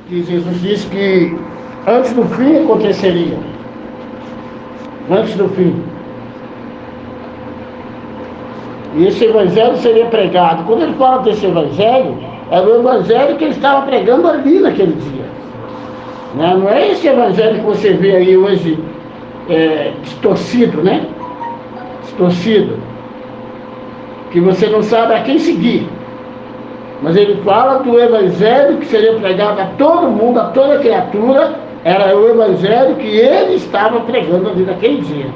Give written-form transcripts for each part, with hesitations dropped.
que Jesus disse que antes do fim aconteceria. Antes do fim. E esse evangelho seria pregado. Quando ele fala desse evangelho, era o evangelho que ele estava pregando ali naquele dia. Não é esse evangelho que você vê aí hoje distorcido, né? Distorcido. Que você não sabe a quem seguir. Mas ele fala do evangelho que seria pregado a todo mundo, a toda criatura. Era o evangelho que ele estava pregando ali naquele dia.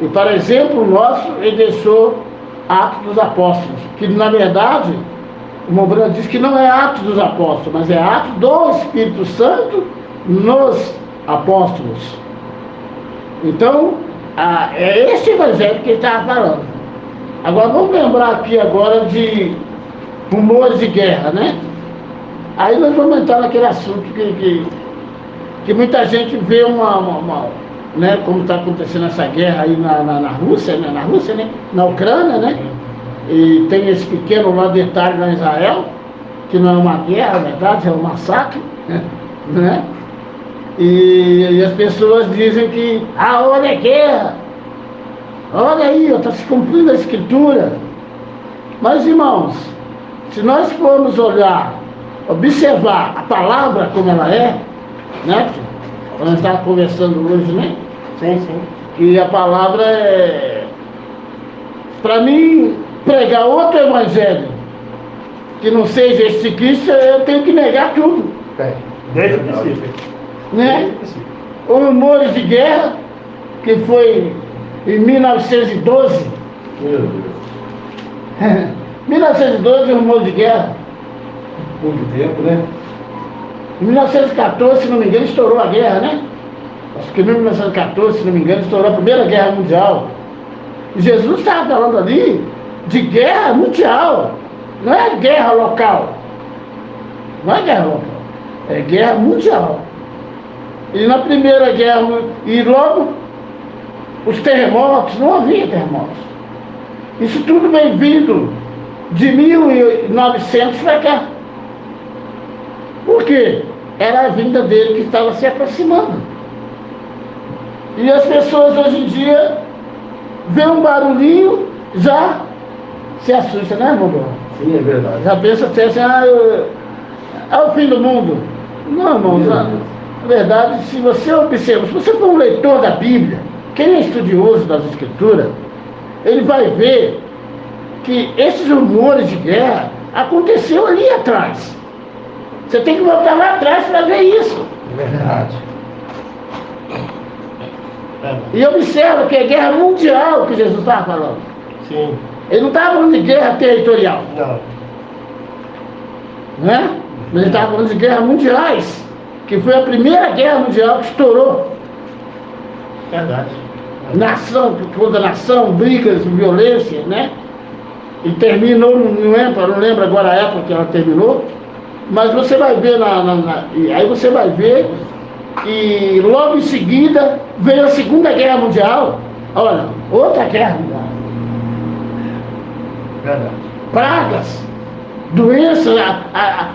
E para exemplo nosso, ele deixou Atos dos Apóstolos, que na verdade, o Mombrana diz que não é Atos dos Apóstolos, mas é Atos do Espírito Santo nos Apóstolos. Então, é esse evangelho que ele estava falando. Agora vamos lembrar aqui agora de rumores de guerra, né? Aí nós vamos entrar naquele assunto que muita gente vê né, como está acontecendo essa guerra aí na Rússia, né? Na Ucrânia, né? E tem esse pequeno lá detalhe na Israel, que não é uma guerra, na verdade, é um massacre, né? E as pessoas dizem que olha a guerra, olha aí, está se cumprindo a escritura. Mas irmãos, se nós formos olhar, observar a palavra como ela é, né? Nós estávamos conversando hoje, né? Sim, sim. E a palavra para mim, pregar outro evangelho que não seja esse de Cristo, eu tenho que negar tudo. Desde o princípio. Né? Rumores de guerra, que foi em 1912. Meu Deus. 1912, rumor de guerra. Pouco tempo, né? Em 1914, se não me engano, estourou a guerra, né? Acho que em 1914, se não me engano, estourou a Primeira Guerra Mundial. E Jesus estava falando ali de guerra mundial. Não é guerra local. Não é guerra local. É guerra mundial. E na Primeira Guerra, e logo os terremotos, não havia terremotos. Isso tudo vem vindo de 1900 para cá. Por quê? Era a vinda dele que estava se aproximando. E as pessoas hoje em dia vê um barulhinho, já se assusta, né, irmão? Sim, é verdade. Já pensa até assim, é o fim do mundo. Não, irmão, na verdade, se você observa, se você for um leitor da Bíblia, quem é estudioso das Escrituras, ele vai ver que esses rumores de guerra aconteceu ali atrás. Você tem que voltar lá atrás para ver isso. É verdade. E observa que é guerra mundial que Jesus estava falando. Sim. Ele não estava falando de guerra territorial, Não. né? Mas ele estava falando de guerras mundiais, que foi a primeira guerra mundial que estourou. Verdade. Nação contra nação, brigas, violência, né? E terminou, não lembro agora a época que ela terminou, mas você vai ver e aí você vai ver que logo em seguida veio a Segunda Guerra Mundial. Olha, outra guerra mundial. Verdade. Pragas, doenças,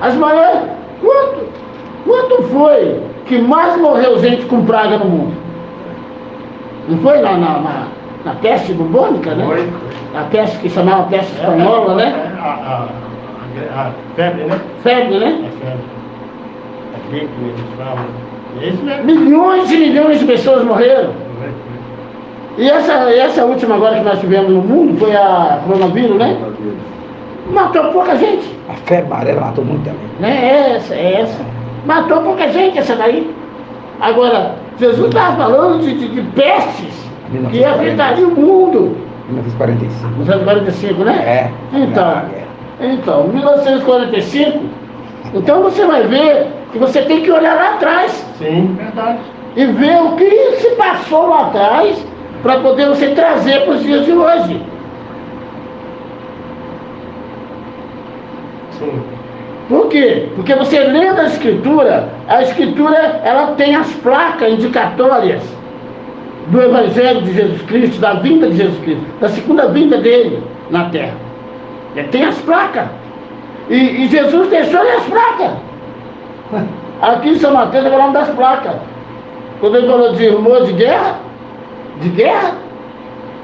as maiores. Quanto foi que mais morreu gente com praga no mundo? Não foi lá na peste bubônica, né? Foi. A peste que chamava peste espanhola, né? A febre, né? Febre, né? A febre. A gripe, eles falam. Esse mesmo. Milhões e milhões de pessoas morreram. E essa última agora que nós tivemos no mundo foi a coronavírus, né? Matou pouca gente. A febre amarela matou muito também. Né? É essa. Matou pouca gente essa daí. Agora, Jesus estava falando de pestes que afetariam o mundo. 1945. 1945, né? Então, 1945, então você vai ver que você tem que olhar lá atrás. Sim, verdade. E ver o que se passou lá atrás para poder você trazer para os dias de hoje. Sim. Por quê? Porque você lendo a Escritura ela tem as placas indicatórias do Evangelho de Jesus Cristo, da vinda de Jesus Cristo, da segunda vinda dele na terra. Ele tem as placas. E Jesus deixou as placas. Aqui em São Mateus ele falou das placas. Quando ele falou de rumores de guerra,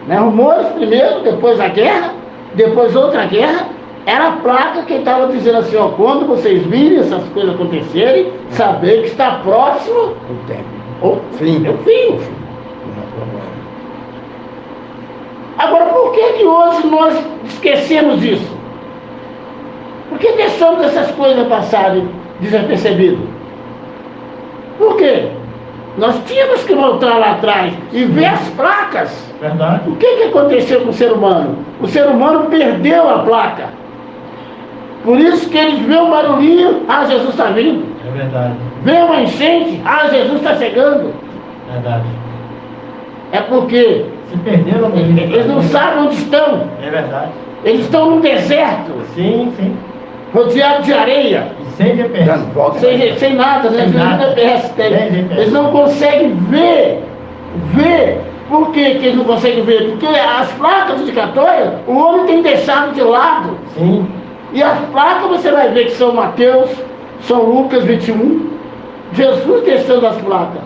né? Rumores primeiro, depois a guerra, depois outra guerra, era a placa que estava dizendo assim, ó, quando vocês virem essas coisas acontecerem, saber que está próximo O tempo. o Fim. o fim. Agora, por que hoje nós esquecemos disso? Por que deixamos essas coisas passarem desapercebidas? Por quê? Nós tínhamos que voltar lá atrás e ver as placas. Verdade. O que aconteceu com o ser humano? O ser humano perdeu a placa. Por isso que eles vê um barulhinho, ah, Jesus está vindo. É verdade. Vê uma enchente, ah, Jesus está chegando. Verdade. É porque Se perderam no eles não sabem onde estão. É verdade. Eles estão num deserto, Sim, sim. rodeado de areia, E sem GPS. Dando volta. sem nada, né? Sem nada. GPS. Sem GPS. Eles não conseguem ver. Por que eles não conseguem ver? Porque as placas indicatórias, o homem tem deixado de lado. Sim. E as placas você vai ver que São Mateus, São Lucas 21, Jesus deixando as placas.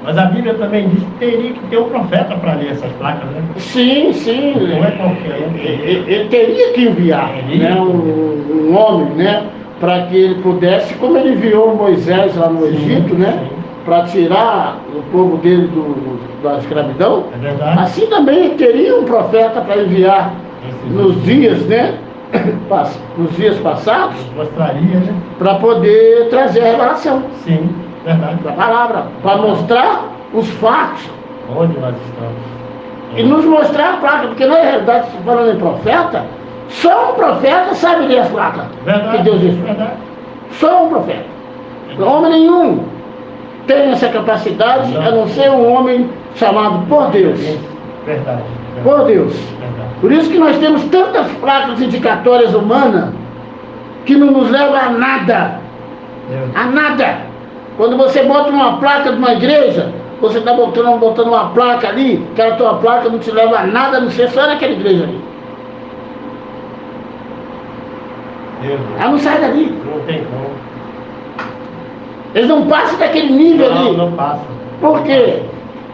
Mas a Bíblia também diz que teria que ter um profeta para ler essas placas, né? Sim. Não é qualquer um. Ele teria que enviar, Teria. né, um homem, né, para que ele pudesse, como ele enviou Moisés lá no Sim, Egito, né, sim. para tirar o povo dele da escravidão, É verdade. assim também ele teria um profeta para enviar nos dias, né, nos dias passados, Gostaria, né? para poder trazer a revelação Sim, verdade. da palavra, para mostrar os fatos Onde nós estamos? e nos mostrar a placa, porque na realidade, falando em profeta, só um profeta sabe ler as placas Verdade. que Deus disse. Verdade. Só um profeta. Homem nenhum tem essa capacidade, a não ser um homem chamado por Deus. Verdade. Por Deus. Verdade. Por isso que nós temos tantas placas indicatórias humanas que não nos levam a nada. Deus. A nada. Quando você bota uma placa de uma igreja, você está botando uma placa ali, aquela tua placa não te leva a nada, a não ser só naquela igreja ali. Deus. Ela não sai dali. Não tem como. Eles não passam daquele nível ali. Não passa. Por quê?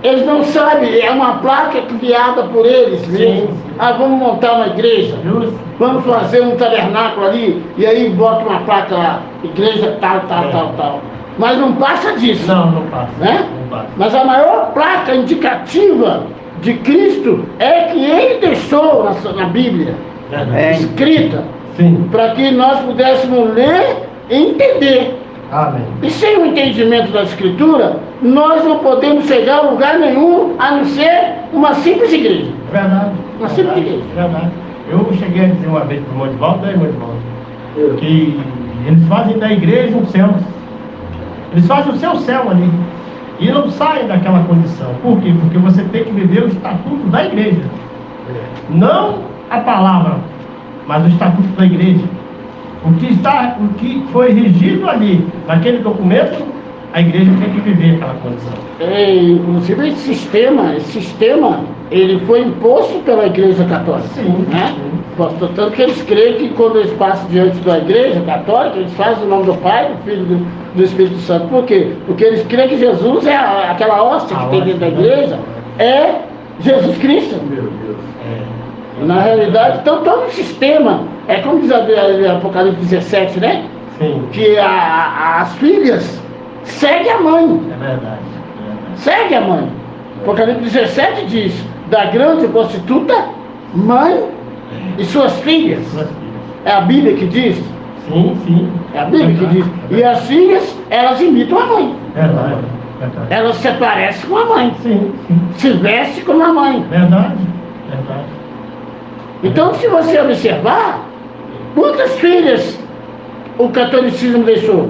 Eles não sabem, é uma placa criada por eles Sim, mesmo. sim. Ah, vamos montar uma igreja, Justo. vamos fazer um tabernáculo ali, e aí bota uma placa lá, igreja tal. Mas não passa disso. Não passa. Né? Não passa. Mas a maior placa indicativa de Cristo é que ele deixou na Bíblia, Verdade. escrita, Sim. para que nós pudéssemos ler e entender. Amém. E sem o entendimento da Escritura, nós não podemos chegar a lugar nenhum, a não ser uma simples igreja. Verdade. Uma simples Verdade. igreja. Verdade. Eu cheguei a dizer uma vez para o Modivaldo, que eles fazem da igreja um céu. Eles fazem o seu céu ali. E não saem daquela condição. Por quê? Porque você tem que viver o estatuto da igreja. Não a palavra, mas o estatuto da igreja. O que foi regido ali, naquele documento, a igreja tem que viver aquela condição. Inclusive esse sistema, ele foi imposto pela Igreja Católica. Sim, Né? sim. Portanto que eles creem que quando eles passam diante da Igreja Católica, eles fazem o nome do Pai, do Filho e do Espírito Santo. Por quê? Porque eles creem que Jesus é aquela hóstia que tem dentro da igreja, é Jesus Cristo. Meu Deus. Na realidade, então todo o sistema, é como diz Apocalipse 17, né? Sim. Que as filhas seguem a mãe. É verdade. Segue a mãe. Apocalipse 17 diz, da grande prostituta, mãe e suas filhas. Suas filhas. É a Bíblia que diz. Sim. É a Bíblia que diz. E as filhas, elas imitam a mãe. Verdade. Elas se parecem com a mãe. Sim. Se vestem como a mãe. Verdade. Então, se você observar, quantas filhas o catolicismo deixou?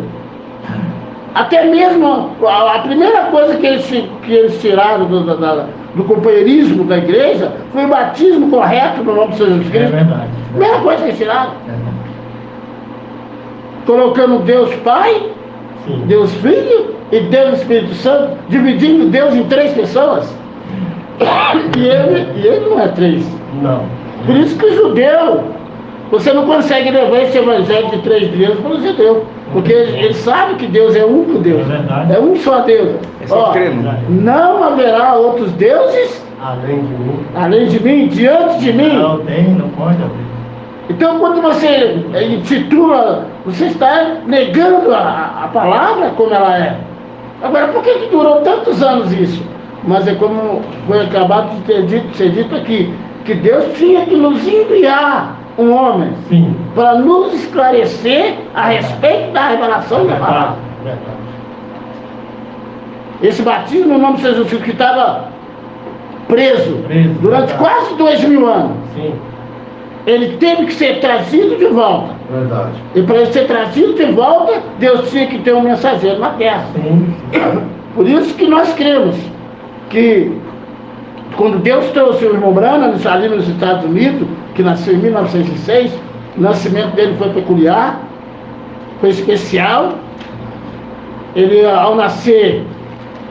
Até mesmo a primeira coisa que eles tiraram do companheirismo da igreja foi o batismo correto no nome de Jesus Cristo. É verdade. Primeira coisa que eles tiraram. Verdade. Colocando Deus Pai, Sim. Deus Filho e Deus Espírito Santo, dividindo Deus em 3 pessoas. E ele não é 3. Não. Por isso que o judeu, Você não consegue levar esse evangelho de 3 dias para os judeus, porque eles sabem que Deus é um único Deus, É verdade. é um só Deus. É só Ó, crer, não. não haverá outros deuses Além de mim. diante de mim. Não tem, não pode haver. Então, quando você intitula, você está negando a palavra como ela é. Agora, por que durou tantos anos isso? Mas é como foi acabado de ser dito aqui, que Deus tinha que nos enviar um homem Sim. para nos esclarecer a respeito da revelação da palavra. Verdade. Esse batismo no nome de Jesus Cristo que estava preso durante verdade. quase 2000 anos, Sim. ele teve que ser trazido de volta. Verdade. E para ele ser trazido de volta, Deus tinha que ter um mensageiro na terra. Sim. Por isso que nós cremos que quando Deus trouxe o irmão Branham ali nos Estados Unidos, que nasceu em 1906, o nascimento dele foi peculiar, foi especial. Ele, ao nascer,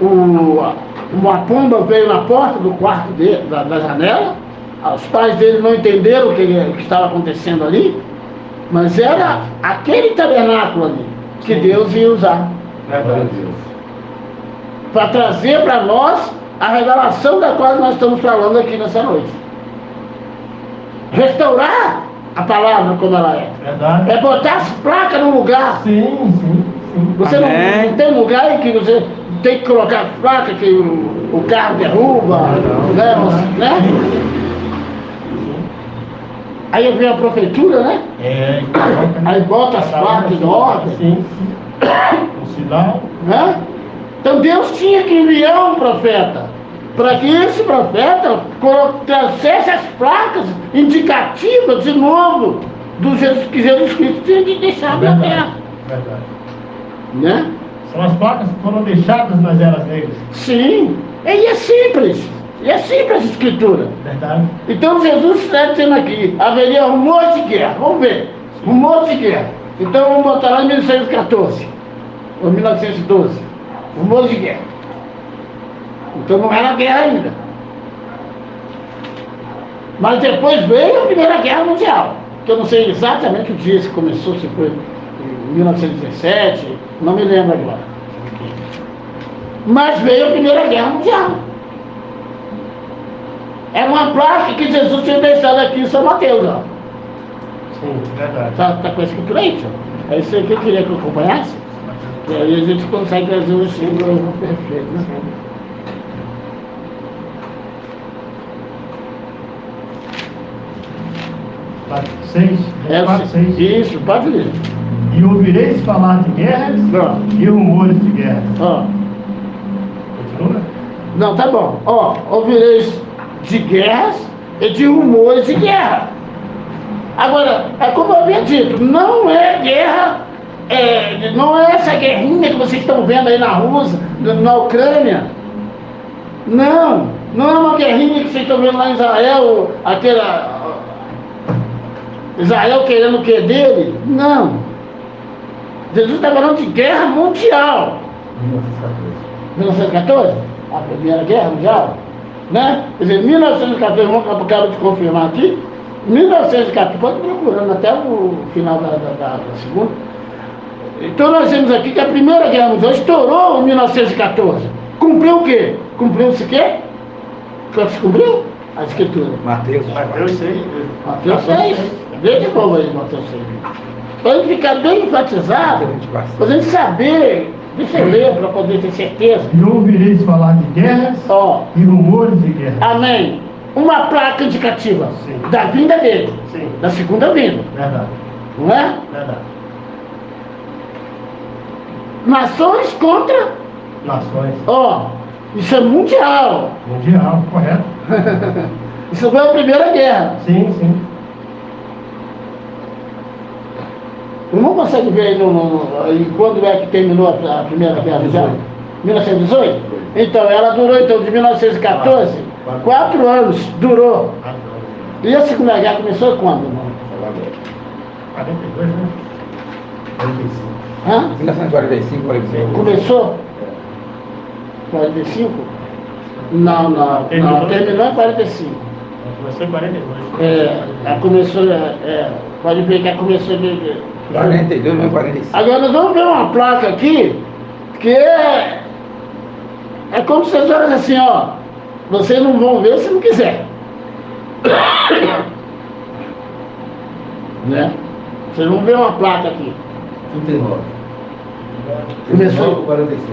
uma pomba veio na porta do quarto dele, da janela. Os pais dele não entenderam o que estava acontecendo ali, mas era aquele tabernáculo ali que Deus ia usar Verdade. para trazer para nós a revelação da qual nós estamos falando aqui nessa noite. Restaurar a palavra como ela é. Verdade. É botar as placas no lugar. Sim, sim, sim. Você não Amém. tem lugar em que você tem que colocar as placas que o carro derruba, né? Aí vem a prefeitura, né? Aí bota as placas em ordem. Sim, sim. O sinal. Né? Então Deus tinha que enviar um profeta para que esse profeta trouxesse as placas indicativas de novo do Jesus que Jesus Cristo tinha de deixar na terra. Verdade. Né? São as placas que foram deixadas nas eras negras. Sim, e é simples. E é simples a escritura. Verdade. Então Jesus está dizendo aqui, haveria rumor de guerra. Vamos ver, rumor de guerra. Então vamos botar lá em 1614 ou 1912. Rumor de guerra. Então não era guerra ainda. Mas depois veio a Primeira Guerra Mundial, que eu não sei exatamente o dia que começou, se foi em 1917, não me lembro agora. Mas veio a Primeira Guerra Mundial. É uma placa que Jesus tinha deixado aqui em São Mateus, ó. Sim, verdade. Tá com a escritura aí, tio? É isso aí que eu queria que eu acompanhasse. E aí a gente consegue trazer um símbolo perfeito, né? Parte 6. Parte 6. Isso, pode ler. E ouvireis falar de guerras Ó, e rumores de guerra. ó. Continua? Não, tá bom. Ó, ouvireis de guerras e de rumores de guerra. Agora, é como eu havia dito, não é guerra, não é essa guerrinha que vocês estão vendo aí na Rússia, na Ucrânia. Não, não é uma guerrinha que vocês estão vendo lá em Israel, Israel querendo o que dele. Não. Jesus está falando de guerra mundial. 1914? A Primeira Guerra Mundial? Né? Quer dizer, 1914, vamos acabar de confirmar aqui. 1914, pode ir procurando até o final da segunda. Então nós vemos aqui que a Primeira Guerra Mundial estourou em 1914. Cumpriu o quê? Cumpriu-se o quê? O que se cumpriu? A Escritura. Mateus. Mateus 6. Mateus 6. Vê de novo aí, Mateus 6. Para ele ficar bem enfatizado, para a gente saber, deixa eu ler para poder ter certeza. E ouvireis falar de guerras Ó, e rumores de guerra. amém. Uma placa indicativa Sim. da vinda dele, Sim. da segunda vinda, Verdade. não é? Verdade. Nações contra, Nações. ó, isso é mundial. Mundial, correto? Isso foi a Primeira Guerra. Sim, sim. Não consegue ver aí quando é que terminou a Primeira Guerra Mundial? 1918? Então, ela durou de 1914, 4 anos, durou. E a Segunda Guerra começou quando, irmão? 42, né? 45. Hã? 1945, 45. Começou? 45? Não, terminou em 45. Começou em 42. Pode ver que começou de 42, não é 45. Agora nós vamos ver uma placa aqui, que é como se vocês assim, ó, vocês não vão ver se não quiser. Né? Vocês vão ver uma placa aqui. 39.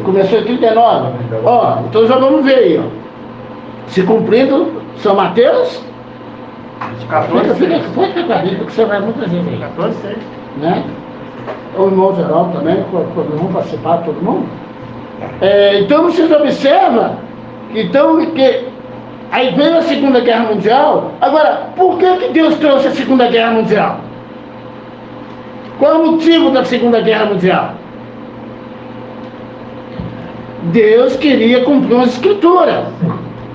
Começou em 39. Ó, então já vamos ver aí, ó. Se cumprindo São Mateus. 14, Pode ficar comigo, que você vai muitas vezes aí. 14, 6. Né? O irmão Geraldo também, vamos participar, todo mundo. Então vocês observam que aí veio a Segunda Guerra Mundial. Agora, por que Deus trouxe a Segunda Guerra Mundial? Qual é o motivo da Segunda Guerra Mundial? Deus queria cumprir uma escritura.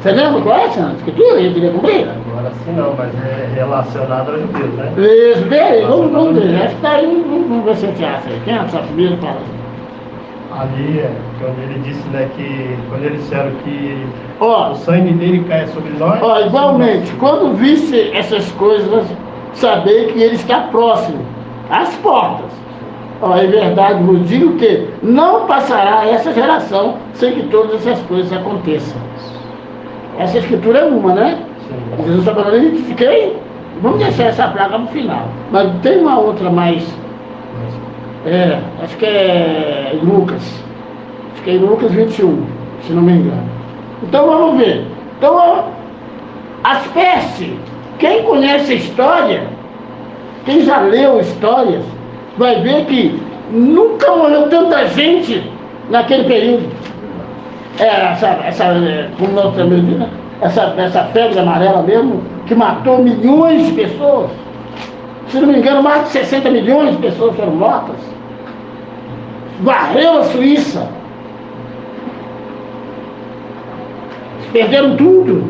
Você lembra qual é essa escritura? Ele queria cumprir? Agora sim não, mas é relacionado aos judeus, né? Isso, bem, vamos ver. Acho que está aí, vamos ver se a gente acha aí. Quem é essa primeira fala? Ali é quando ele disse, né, que quando eles disseram que Ó, o sangue dele cai sobre nós. ó, igualmente, quando visse essas coisas, saber que ele está próximo, às portas. Ó, é verdade, vos digo que não passará essa geração sem que todas essas coisas aconteçam. Essa escritura é uma, né? Sim. Jesus está falando, identifiquei. Vamos deixar essa placa para o final. Mas tem uma outra mais. Acho que é em Lucas. Acho que é em Lucas 21, se não me engano. Então vamos ver. Então, as pestes, quem conhece a história, quem já leu histórias, vai ver que nunca morreu tanta gente naquele período. Como nós também dizemos, essa febre amarela mesmo, que matou milhões de pessoas. Se não me engano, mais de 60 milhões de pessoas foram mortas. Varreu a Suíça. Perderam tudo.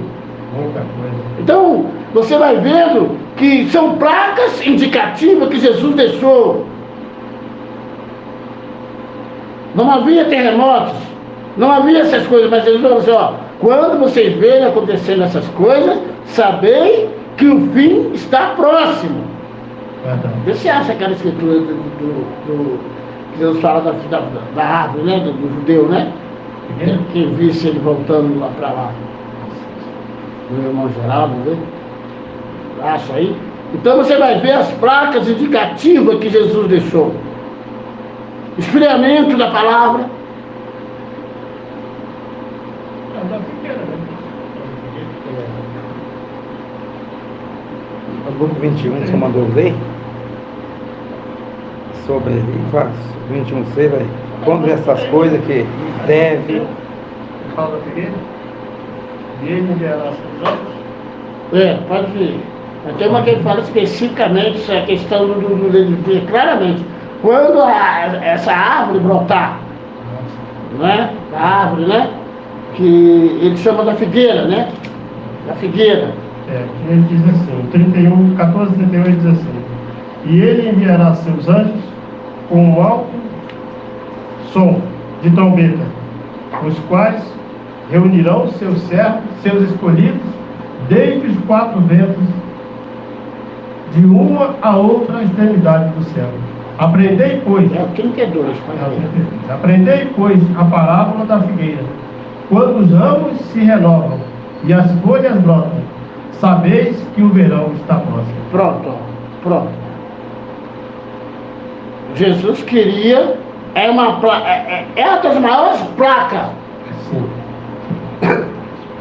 Muita coisa. Então, você vai vendo que são placas indicativas que Jesus deixou. Não havia terremotos, não havia essas coisas, mas Jesus falou assim, ó, quando vocês verem acontecendo essas coisas, sabei que o fim está próximo. Verdade. Você acha aquela escritura que Deus fala da árvore, né? Do judeu, né? Quem visse ele voltando lá para lá. Do irmão Geraldo, né? Acha aí? Então você vai ver as placas indicativas que Jesus deixou. Esfriamento da palavra. O Lucas 21, que você mandou ler, sobre ele, faz 21c, velho. Quando essas coisas que deve. Fala da figueira? E ele enviará seus anjos? Pode ver. Mas tem uma que ele fala especificamente essa questão do claramente. Quando essa árvore brotar, né? A árvore, né? Que ele chama da figueira, né? Da figueira. Ele diz assim, 14:31 ele diz assim, e ele enviará seus anjos com um alto som de trombeta, os quais reunirão seus servos, seus escolhidos, desde os 4 ventos, de uma a outra extremidade do céu. Aprendei, pois. É o 32, Aprendei, pois, a parábola da figueira. Quando os ramos se renovam e as folhas brotam, sabeis que o verão está próximo. Pronto. Jesus queria, é uma das maiores placas, Sim,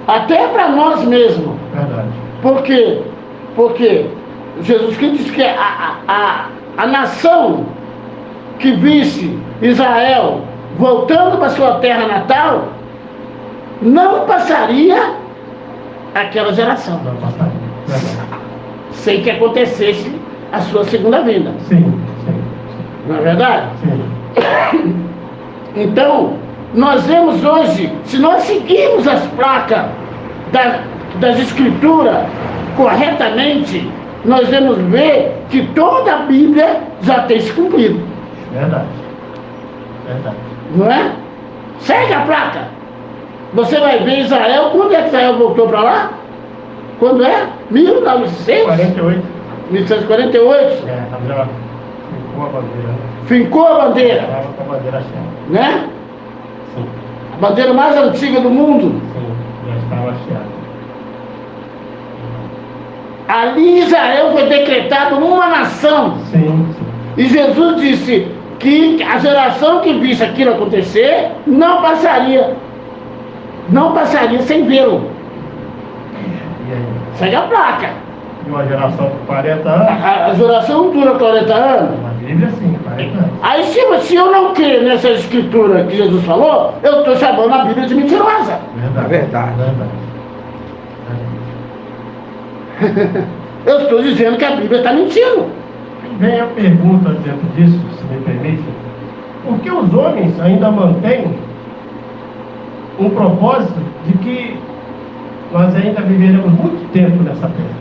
até para nós mesmos. verdade. Por quê? Porque Jesus Cristo disse que a nação que visse Israel voltando para sua terra natal, não passaria aquela geração. Não passaria. Verdade. Sem que acontecesse a sua segunda vinda. Sim. Não é verdade? Sim. Então, nós vemos hoje, se nós seguirmos as placas das escrituras corretamente, nós vamos ver que toda a Bíblia já tem se cumprido. Verdade. Não é? Segue a placa. Você vai ver Israel, quando é que Israel voltou para lá? Quando é? 1948. 48. É, já ficou a bandeira. Fincou a bandeira. Estava com a bandeira cheia. Né? Sim. A bandeira mais antiga do mundo. Sim, já estava cheia. Ali Israel foi decretado uma nação. Sim, sim. E Jesus disse que a geração que visse aquilo acontecer não passaria sem vê-lo. E aí? Segue a placa. E uma geração com 40 anos? A geração dura 40 anos. Uma Bíblia sim, 40 anos. Aí se eu não crer nessa escritura que Jesus falou, eu estou chamando a Bíblia de mentirosa. Verdade. Verdade. Eu estou dizendo que a Bíblia está mentindo. Vem a pergunta dentro disso, se me permite. Por que os homens ainda mantêm um propósito de que nós ainda viveremos muito tempo nessa terra?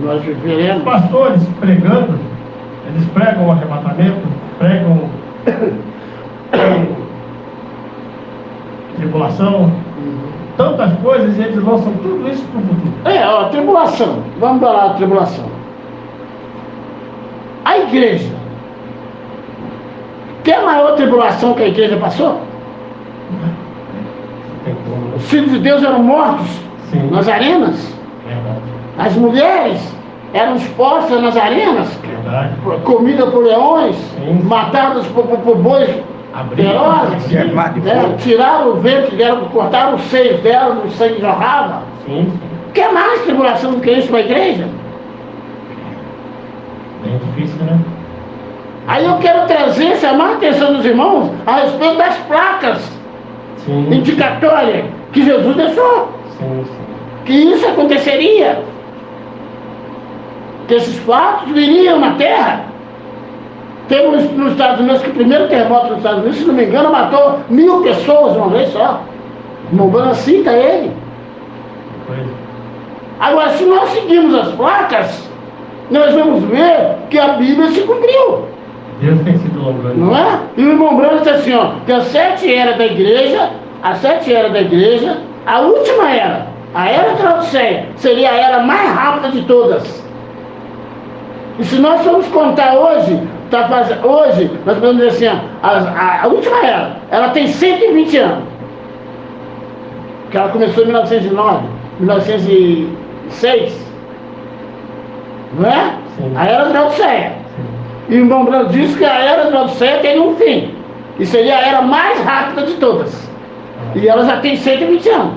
Nós viveremos. Os pastores pregando, eles pregam o arrebatamento, pregam tribulação, tantas coisas, e eles lançam tudo isso para o futuro. Tribulação. Vamos falar da tribulação. A igreja. Tem a maior tribulação que a igreja passou? Tem como. Os filhos de Deus eram mortos. Sim. Nas arenas. Verdade. As mulheres eram expostas nas arenas, Verdade. comidas por leões, Sim. matadas por bois ferozes, Germar de fogo. tiraram o ventre dela, cortaram os seios dela, o sangue jorrava. Sim. Quer mais tribulação do que isso para a igreja? Bem difícil, né? Aí eu quero trazer, chamar a atenção dos irmãos a respeito das placas Sim. indicatórias que Jesus deixou. Sim, sim. Que isso aconteceria. Que esses fatos viriam na terra. Temos nos Estados Unidos que o primeiro terremoto nos Estados Unidos, se não me engano, matou 1000 pessoas uma vez só. Mombana cita ele. Pois. Agora, se nós seguirmos as placas, nós vamos ver que a Bíblia se cumpriu. Deus tem sido longano. Não é? E o irmão Branco disse assim, ó, que as 7 eras da igreja, a última era, a era da Laodiceia, seria a era mais rápida de todas. E se nós formos contar hoje, hoje, nós podemos dizer assim, ó, a última era, ela tem 120 anos. Que ela começou em 1909, 1906. Não é? Sim. A era da Laodiceia. Sim. E o irmão Branco disse que a era da Laodiceia teria um fim. E seria a era mais rápida de todas. E ela já tem 120 anos.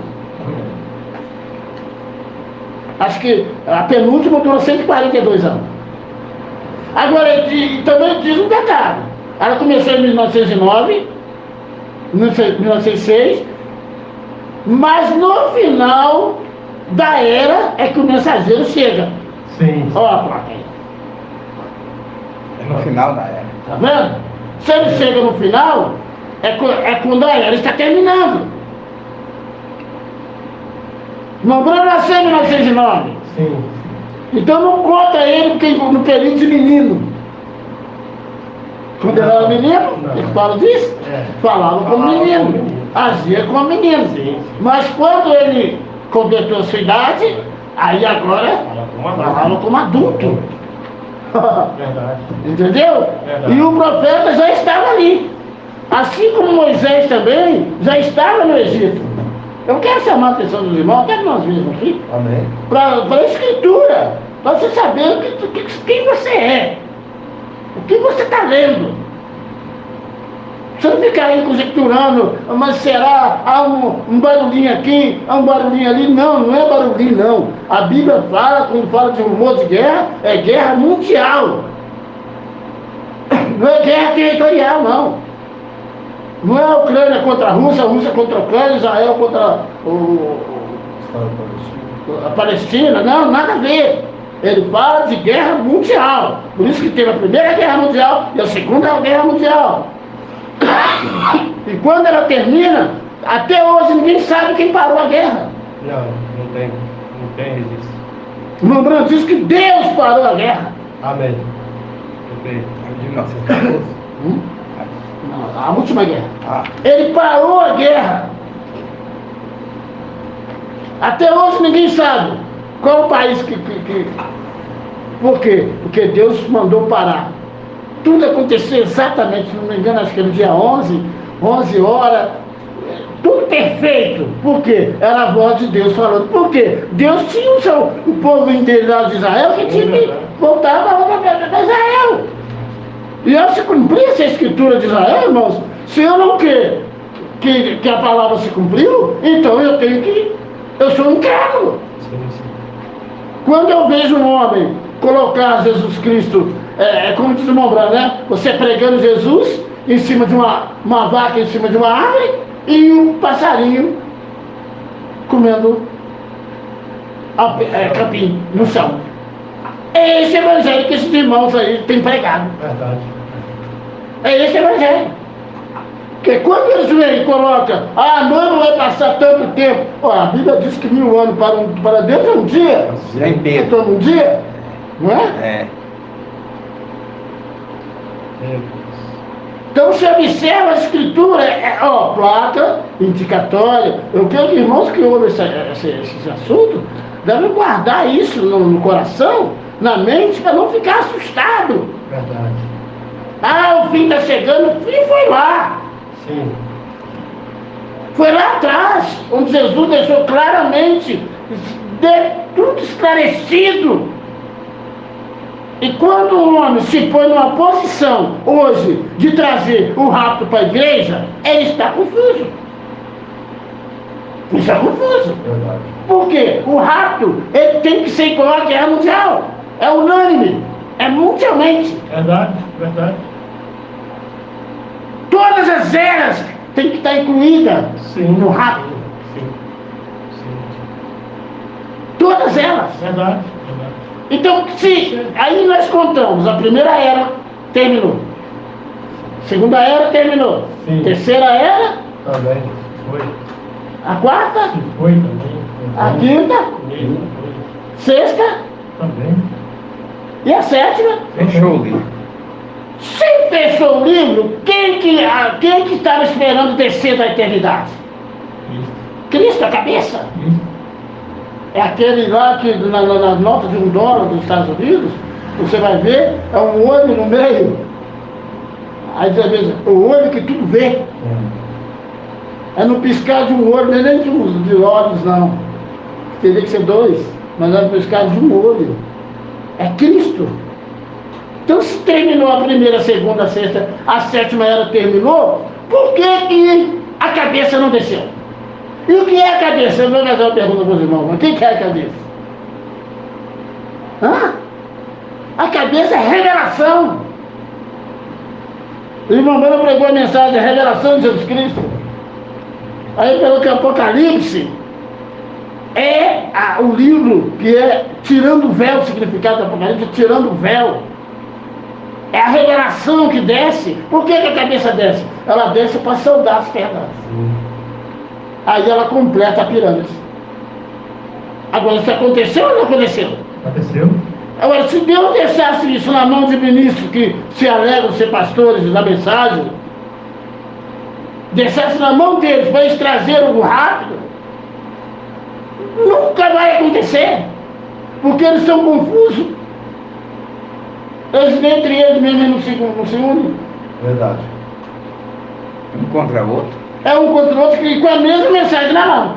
Acho que a penúltima durou 142 anos. Agora, também diz um detalhe. Ela começou em 1909, 1906, mas no final da era é que o mensageiro chega. Sim. Olha a placa aí. É no final da era. Tá vendo? Se ele chega no final, é quando a era está terminando. Mambrão nasceu em 1909. Sim. Então não conta ele porque no período de menino. Quando ele era menino, Não. ele fala disso? É. Falava como menino, agia como menino. Sim. Mas quando ele completou a sua idade, aí agora falava como adulto. Verdade. Entendeu? Verdade. E o profeta já estava ali. Assim como Moisés também já estava no Egito. Eu quero chamar a atenção dos irmãos, até nós mesmos aqui, Amém. para a escritura, para você saber quem você é, o que você está lendo. Você não fica aí conjecturando, mas será, há um barulhinho aqui, há um barulhinho ali. Não, não é barulhinho não. A Bíblia fala, quando fala de rumor de guerra, é guerra mundial. Não é guerra territorial, não. Não é a Ucrânia contra a Rússia contra a Ucrânia, Israel contra a Palestina. Não, nada a ver. Ele fala de guerra mundial. Por isso que teve a Primeira Guerra Mundial e a Segunda Guerra Mundial. E quando ela termina, até hoje ninguém sabe quem parou a guerra. Não tem registro. O irmão Branco diz que Deus parou a guerra. Amém. Ok. De 1914. Não, a última guerra. Ah, Ele parou a guerra. Até hoje ninguém sabe qual o país que... Por quê? Porque Deus mandou parar. Tudo aconteceu exatamente, se não me engano, acho que era dia 11 horas, tudo perfeito. Por quê? Era a voz de Deus falando. Por quê? Deus tinha o povo inteiro lá de Israel que tinha que voltar para Israel. E ao se cumprir essa escritura de Israel, irmãos, se eu não quero que a palavra se cumpriu, então eu sou um incrédulo. Quando eu vejo um homem colocar Jesus Cristo, como diz o irmão Branco, né? Você pregando Jesus em cima de uma vaca, em cima de uma árvore, e um passarinho comendo capim no chão. É esse evangelho que esses irmãos aí têm pregado. Verdade. É esse evangelho. Porque quando eles vêm e colocam, a noiva vai passar tanto tempo, a Bíblia diz que 1000 anos para Deus é um dia. É inteiro. Então, um dia, não é? É. Então você observa a escritura, placa indicatória. Eu quero que irmãos que ouvem esse assunto devem guardar isso no coração, na mente, para não ficar assustado. Verdade. O fim está chegando, o fim foi lá. Sim. Foi lá atrás, onde Jesus deixou claramente tudo esclarecido. E quando um homem se põe numa posição hoje de trazer o rapto para a igreja, ele está confuso. Ele está confuso. Verdade. Por quê? O rapto ele tem que ser igual à guerra mundial. É unânime. É mundialmente. Verdade. Verdade. Todas as eras têm que estar incluídas no rapto. Sim. Sim. Todas elas. Verdade. Então, aí nós contamos, a primeira era terminou. Segunda era terminou. Sim. Terceira era. Também. Foi. A quarta. Foi também. A quinta. Foi. Sexta. Também. E a sétima. Fechou o livro. Se fechou o livro, quem que estava esperando descer da eternidade? Isso. Cristo, a cabeça. Isso. É aquele lá que na nota de $1 dos Estados Unidos, você vai ver, é um olho no meio. Aí às vezes, o olho que tudo vê. É no piscar de um olho, não é nem de olhos não. Teria que ser 2, mas é no piscar de um olho. É Cristo. Então se terminou a primeira, a segunda, a sexta, a sétima era terminou, por que a cabeça não desceu? E o que é a cabeça? Eu vou fazer uma pergunta para os irmãos. O que é a cabeça? A cabeça é revelação. O irmão Mano pregou a mensagem, a revelação de Jesus Cristo. Aí pelo que Apocalipse é o livro que é tirando o véu, o significado do Apocalipse, tirando o véu. É a revelação que desce. Por que a cabeça desce? Ela desce para saudar as pernas. Aí ela completa a pirâmide. Agora, isso aconteceu ou não aconteceu? Aconteceu. Agora, se Deus deixasse isso na mão de ministros que se alegram ser pastores da mensagem, deixasse na mão deles para eles trazerem algo rápido, nunca vai acontecer. Porque eles são confusos. Eles, entre eles mesmo, não se unem. Verdade. Um contra o outro. É um contra o outro com a mesma mensagem na mão.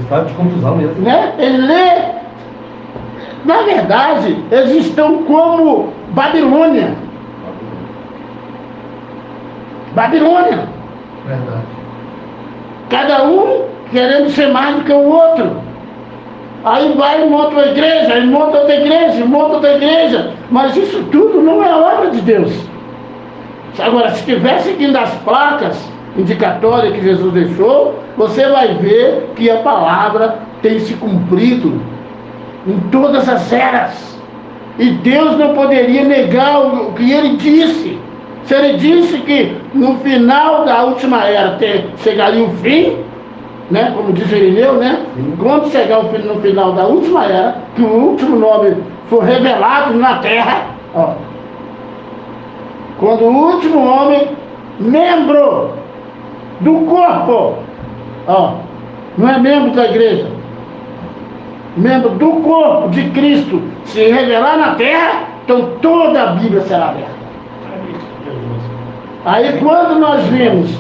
Estado de confusão mesmo. Né? Ele lê. Na verdade, eles estão como Babilônia. Babilônia. Verdade. Cada um querendo ser mais do que o outro. Aí vai e monta uma igreja, aí monta outra igreja, monta outra igreja. Mas isso tudo não é obra de Deus. Agora, se estiver seguindo as placas indicatórias que Jesus deixou, você vai ver que a palavra tem se cumprido em todas as eras. E Deus não poderia negar o que ele disse. Se ele disse que no final da última era chegaria o fim, né? Como diz Irineu, né? Quando chegar no final da última era, que o último nome for revelado na terra, quando o último homem, membro do corpo, não é membro da igreja, membro do corpo de Cristo, se revelar na terra, então toda a Bíblia será aberta. Aí quando nós vimos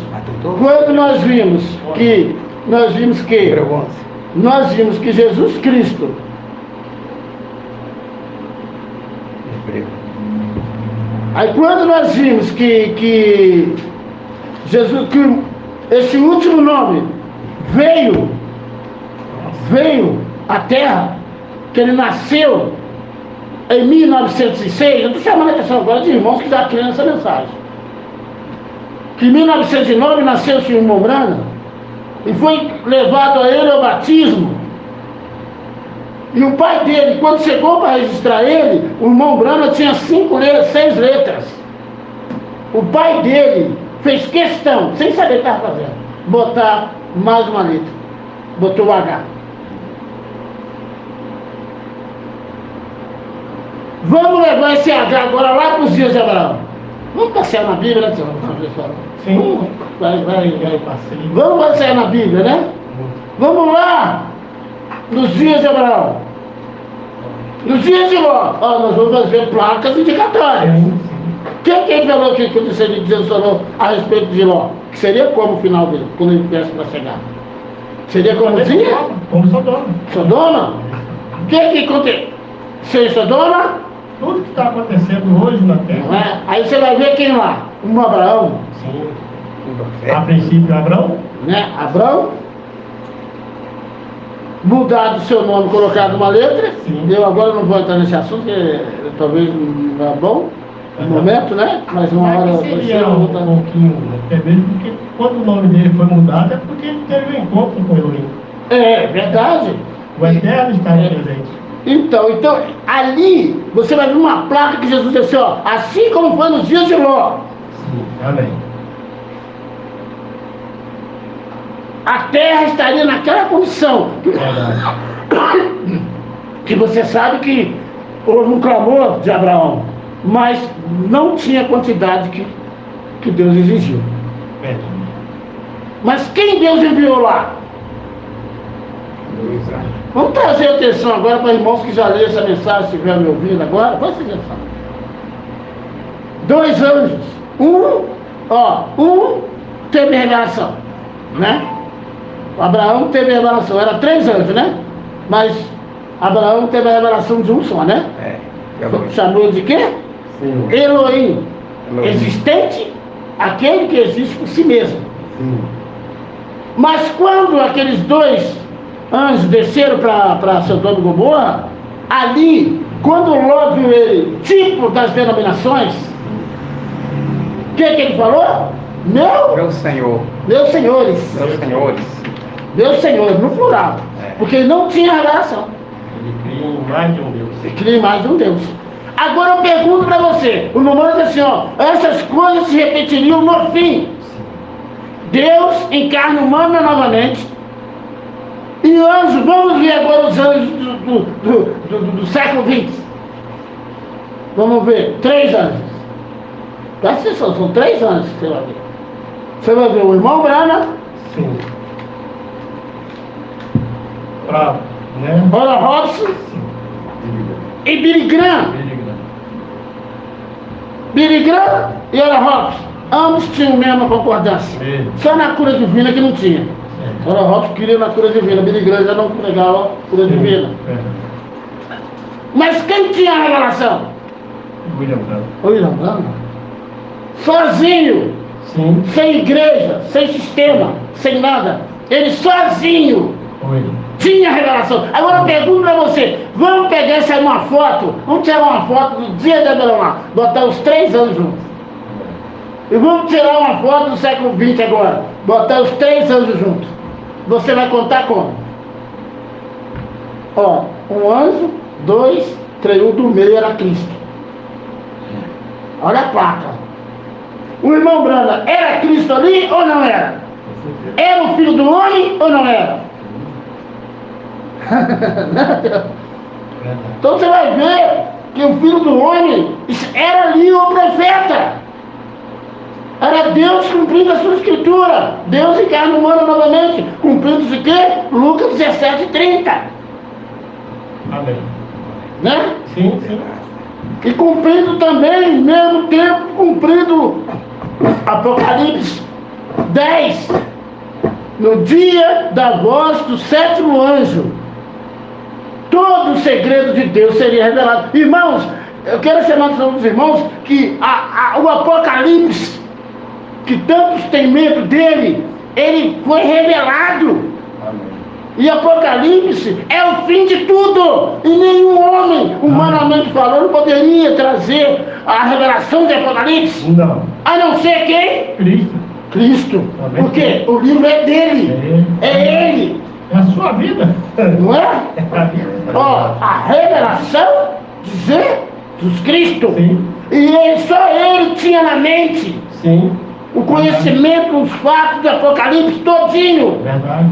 que Jesus Cristo, aí quando nós vimos que Jesus, que esse último nome veio à terra, que ele nasceu em 1906, eu estou chamando a atenção agora de irmãos que já criam essa mensagem, que em 1909 nasceu o senhor Mombrana, e foi levado a ele ao batismo, e o pai dele, quando chegou para registrar ele, o irmão Brana tinha 6 letras. O pai dele fez questão, sem saber o que estava fazendo, botar mais uma letra. Botou o H. Vamos levar esse H agora lá para os dias de Abraão. Vamos passear na Bíblia, né, senhor? Sim. Vai, Passeio. vamos passear na Bíblia, né? Vamos lá, nos dias de Abraão. Nos dias de Ló, nós vamos fazer placas indicatórias. Quem falou que Deus falou a respeito de Ló? Que seria como o final dele, quando ele viesse para chegar? Seria como dizia? Como Sodoma. Sodoma? O que aconteceu? Ser Sodoma? Tudo que está acontecendo hoje na terra. Não é? Aí você vai ver quem lá? Um Abraão. Sim. A princípio, Abraão. Né? Abraão. Mudado o seu nome, colocado uma letra. Sim. Eu agora não vou entrar nesse assunto, que talvez não é bom no momento, né? Mas uma hora Mas seria um pouquinho, até mesmo porque quando o nome dele foi mudado é porque ele teve um encontro com Elohim. É verdade. O Eterno está presente. Então, ali você vai ver uma placa que Jesus disse, ó, assim como foi nos dias de Ló. Sim, amém. A terra estaria naquela condição. Verdade. Que você sabe que houve um clamor de Abraão, mas não tinha a quantidade que Deus exigiu. Verdade. Mas quem Deus enviou lá? Vamos trazer atenção agora para irmãos que já leram essa mensagem, se estiver me ouvindo agora, presta atenção. 2 anjos. Um teve revelação, né? Abraão teve revelação, era 3 anjos, né? Mas Abraão teve a revelação de um só, né? Chamou de quê? Sim. Elohim. Existente, aquele que existe por si mesmo. Sim. Mas quando aqueles 2 anjos desceram para Sodoma e Gomorra, ali, quando Ló viu ele, tipo das denominações, o que ele falou? Meu Senhor. Meus senhores. Meus senhores. Meus senhores, no plural. Porque ele não tinha revelação. Ele cria em mais de um Deus. Ele cria mais de um Deus. Agora eu pergunto para você, o irmão diz assim, ó, essas coisas se repetiriam no fim. Deus encarna humana novamente. E anjos, vamos ver agora os anjos do século XX. Vamos ver, 3 anjos. Presta atenção, são 3 anjos que você vai ver. Você vai ver o irmão Brana. Sim. Bravo, né? Ora Robson e Billy Graham. Billy Graham e Ora Robson. Ambos tinham a mesma concordância. Só na cura divina que não tinha. Ora Robson queria na cura divina. Billy Graham já não pregava cura divina. Mas quem tinha a revelação? William Branham. William Branham. Sozinho. Sim. Sem igreja, sem sistema, sem nada. Ele sozinho tinha revelação. Agora eu pergunto para você, vamos pegar essa aí uma foto, vamos tirar uma foto do dia da Abraão, botar os 3 anos juntos. E vamos tirar uma foto do século XX agora, botar os 3 anos juntos. Você vai contar como? Ó, 1 anjo, 2, 3, o do meio era Cristo. Olha a placa. O irmão Brana era Cristo ali ou não era? Era o filho do homem ou não era? Então você vai ver que o filho do homem era ali o profeta. Era Deus cumprindo a sua escritura. Deus em carne humana novamente. Cumprindo o quê? Lucas 17:30. Amém. Né? Sim, sim. E cumprindo também, ao mesmo tempo, cumprindo Apocalipse 10. No dia da voz do 7º anjo, todo o segredo de Deus seria revelado. Irmãos, eu quero chamar a atenção dos irmãos que o Apocalipse, que tantos têm medo dele, ele foi revelado. Amém. E Apocalipse é o fim de tudo. E nenhum homem, humanamente falando, poderia trazer a revelação de Apocalipse. Não. A não ser quem? Cristo. Cristo. Amém. Porque o livro é dele. É ele. É a sua vida. Não é? É a vida. Ó, a revelação de Jesus Cristo. Sim. E só ele tinha na mente Sim. o conhecimento, os fatos do Apocalipse todinho. Verdade.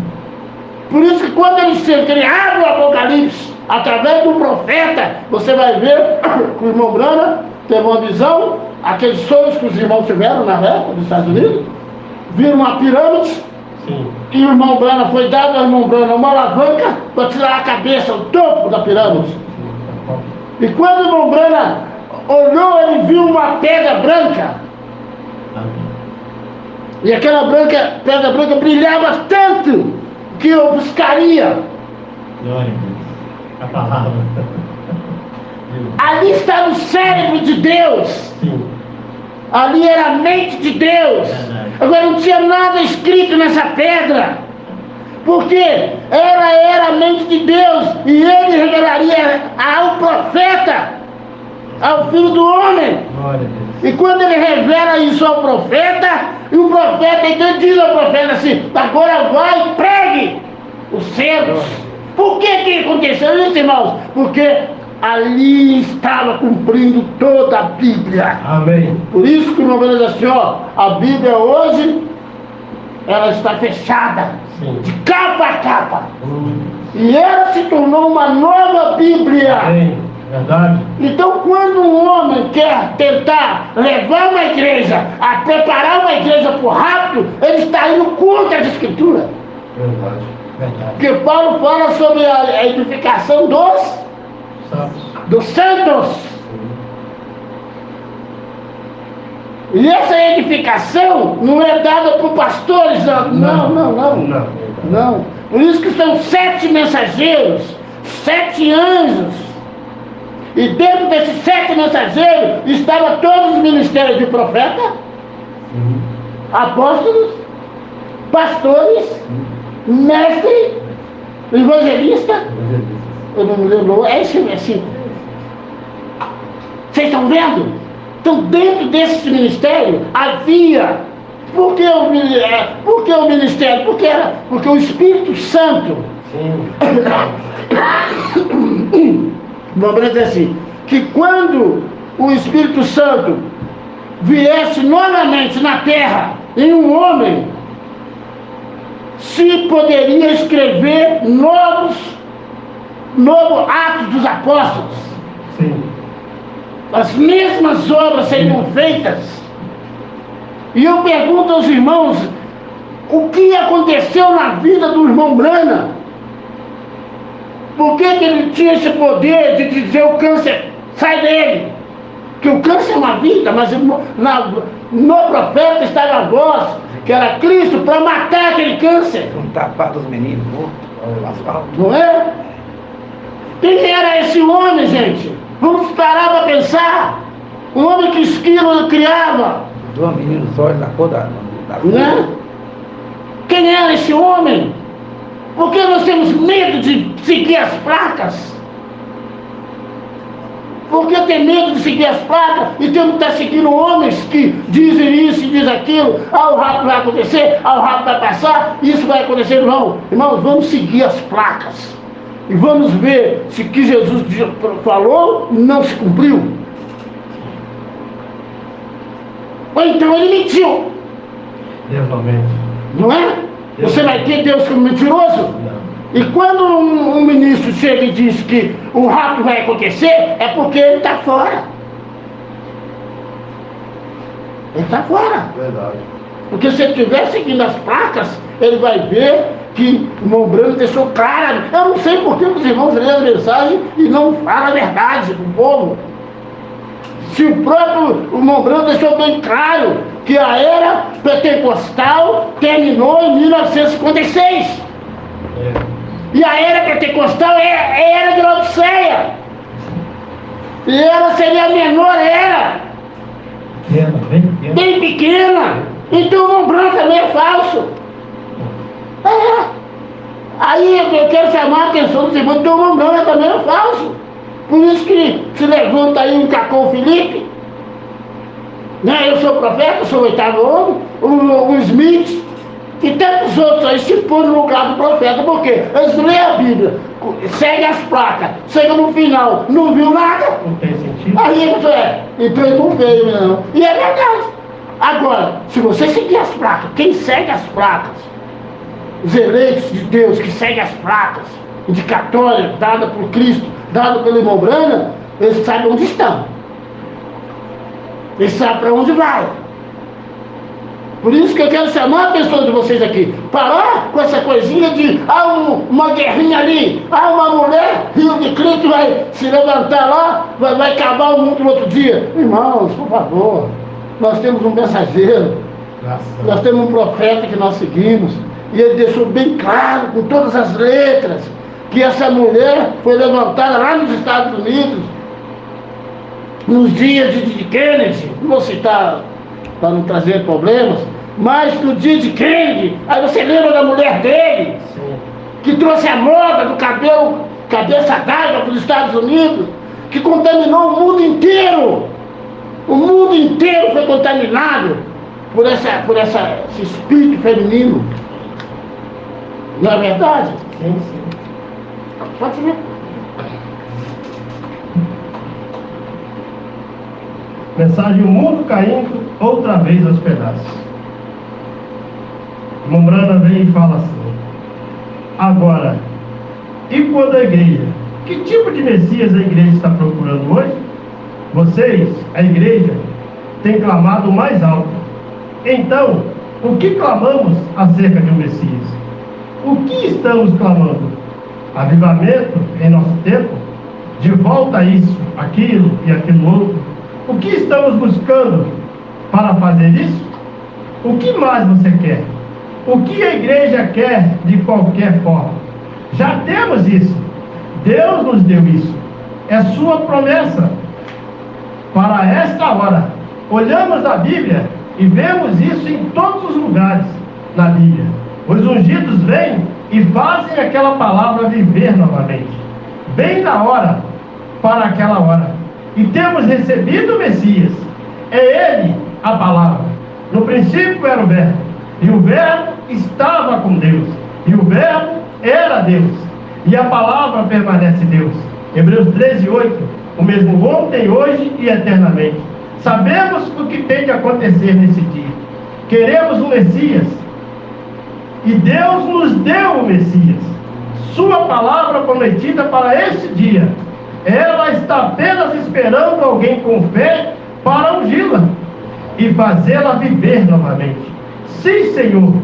Por isso que quando ele abre o Apocalipse através do profeta, você vai ver que o irmão Brana teve uma visão, aqueles sonhos que os irmãos tiveram na época dos Estados Unidos, viram uma pirâmide, Sim. e o irmão Brana foi dado ao irmão Brana uma alavanca para tirar a cabeça, o topo da pirâmide. E quando o irmão Brana olhou, ele viu uma pedra branca. Amém. E aquela pedra branca brilhava tanto que eu buscaria. Glória a Deus. A palavra. Ali estava o cérebro de Deus. Sim. Ali era a mente de Deus. Verdade. Agora não tinha nada escrito nessa pedra. Porque ela era a mente de Deus. E ele revelaria ao profeta, ao filho do homem. Glória a Deus. E quando ele revela isso ao profeta, e o profeta então diz ao profeta assim: agora vai e pregue os selos. Por que aconteceu isso, irmãos? Porque ali estava cumprindo toda a Bíblia. Amém. Por isso que o irmão diz assim, ó, a Bíblia hoje, ela está fechada, Sim. de capa a capa. E ela se tornou uma nova Bíblia. Amém. Verdade. Então, quando um homem quer tentar levar uma igreja, a preparar uma igreja por rápido, ele está indo contra as Escrituras. Verdade. Verdade. Porque Paulo fala sobre a edificação dos santos. E essa edificação não é dada por pastores, não. Por isso que são 7 mensageiros, 7 anjos. E dentro desses 7 mensageiros estavam todos os ministérios de profeta, apóstolos, pastores, mestre, evangelista. Eu não me lembro, é isso assim. Vocês estão vendo? Então dentro desse ministério havia. Por que o ministério? Porque o Espírito Santo. Vamos dizer assim, que quando o Espírito Santo viesse novamente na terra em um homem, se poderia escrever novo Atos dos Apóstolos. Sim. As mesmas obras seriam feitas. E eu pergunto aos irmãos, o que aconteceu na vida do irmão Brana? Por que ele tinha esse poder de dizer o câncer, sai dele? Que o câncer é uma vida, mas no profeta estava a voz, que era Cristo, para matar aquele câncer. Um tapado dos meninos, asfalto. Não é? Quem era esse homem, gente? Vamos parar para pensar. Um homem que Esquilo criava. 2 meninos olhos na cor da Não é? Quem era esse homem? Por que nós temos medo de seguir as placas? Por que tem medo de seguir as placas e temos que estar seguindo homens que dizem isso e dizem aquilo? O rato vai acontecer, o rato vai passar, isso vai acontecer. Não, irmãos, vamos seguir as placas e vamos ver se o que Jesus falou não se cumpriu. Ou então ele mentiu. Deus não mente. Não é? Você vai ter Deus como mentiroso? Não. E quando um ministro chega e diz que o rapto vai acontecer, é porque ele está fora. Ele está fora. Verdade. Porque se ele estiver seguindo as placas, ele vai ver que o irmão Brando deixou claro. Eu não sei por que os irmãos leem a mensagem e não falam a verdade para o povo. Se o próprio irmão Brando deixou bem claro que a era pentecostal terminou em 1956. E a era pentecostal é a era de Laodiceia. E ela seria a menor era. Bem pequena. Então o irmão Branco também é falso. Aí eu quero chamar a atenção dos irmãos, então o irmão Branco também é falso. Por isso que se levanta aí um Cacau Felipe. Né? Eu sou profeta, eu sou o 8º homem, o Smith e tantos outros aí se põem no lugar do profeta. Por quê? Eles lêem a Bíblia, seguem as placas, chega no final, não viu nada. Não tem sentido. Aí então ele não veio, não. E é verdade. Agora, se você seguir as placas, quem segue as placas, os eleitos de Deus que seguem as placas indicatórias dadas por Cristo, dadas pelo irmão Branham, eles sabem onde estão. Eles sabem para onde vai. Por isso que eu quero chamar a atenção de vocês aqui. Parar com essa coisinha de uma guerrinha ali, uma mulher, Rio de Cristo vai se levantar lá, vai acabar o mundo no outro dia. Irmãos, por favor, nós temos um mensageiro, nós temos um profeta que nós seguimos, e ele deixou bem claro, com todas as letras, que essa mulher foi levantada lá nos Estados Unidos, nos dias de Kennedy. Não vou citar para não trazer problemas, mas no dia de Kennedy, aí você lembra da mulher dele, que trouxe a moda do cabelo, cabeça d'água para os Estados Unidos, que contaminou o mundo inteiro. O mundo inteiro foi contaminado por esse espírito feminino. Não é verdade? Sim, sim. Pode ver. Mensagem: o mundo caindo outra vez aos pedaços. Mombrana vem e fala assim: agora, e quando a igreja? Que tipo de Messias a igreja está procurando hoje? Vocês, a igreja, têm clamado mais alto. Então, o que clamamos acerca de um Messias? O que estamos clamando? Avivamento em nosso tempo? De volta a isso, aquilo e aquilo outro? O que estamos buscando para fazer isso? O que mais você quer? O que a igreja quer de qualquer forma? Já temos isso. Deus nos deu isso. É sua promessa para esta hora. Olhamos a Bíblia e vemos isso em todos os lugares na Bíblia. Os ungidos vêm e fazem aquela palavra viver novamente, bem na hora, para aquela hora. E temos recebido o Messias. É Ele a palavra. No princípio era o Verbo, e o Verbo estava com Deus, e o Verbo era Deus, e a palavra permanece Deus. Hebreus 13:8. O mesmo ontem, hoje e eternamente. Sabemos o que tem de acontecer nesse dia. Queremos o Messias, e Deus nos deu o Messias, sua palavra prometida para este dia. Ela está apenas esperando alguém com fé para ungí-la e fazê-la viver novamente. Sim, Senhor,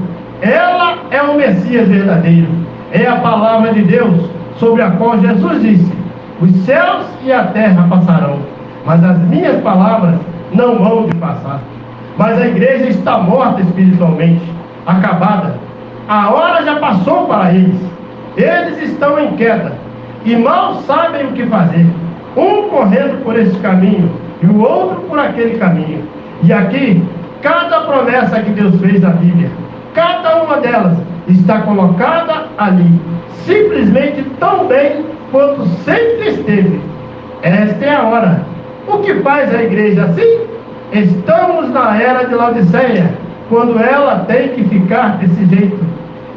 ela é o Messias verdadeiro. É a palavra de Deus, sobre a qual Jesus disse: os céus e a terra passarão, mas as minhas palavras não vão de passar. Mas a igreja está morta espiritualmente, acabada. A hora já passou para eles. Eles estão em queda e mal sabem o que fazer, um correndo por esse caminho e o outro por aquele caminho. E aqui, cada promessa que Deus fez na Bíblia, cada uma delas está colocada ali, simplesmente tão bem quanto sempre esteve. Esta é a hora. O que faz a igreja assim? Estamos na era de Laodiceia, quando ela tem que ficar desse jeito.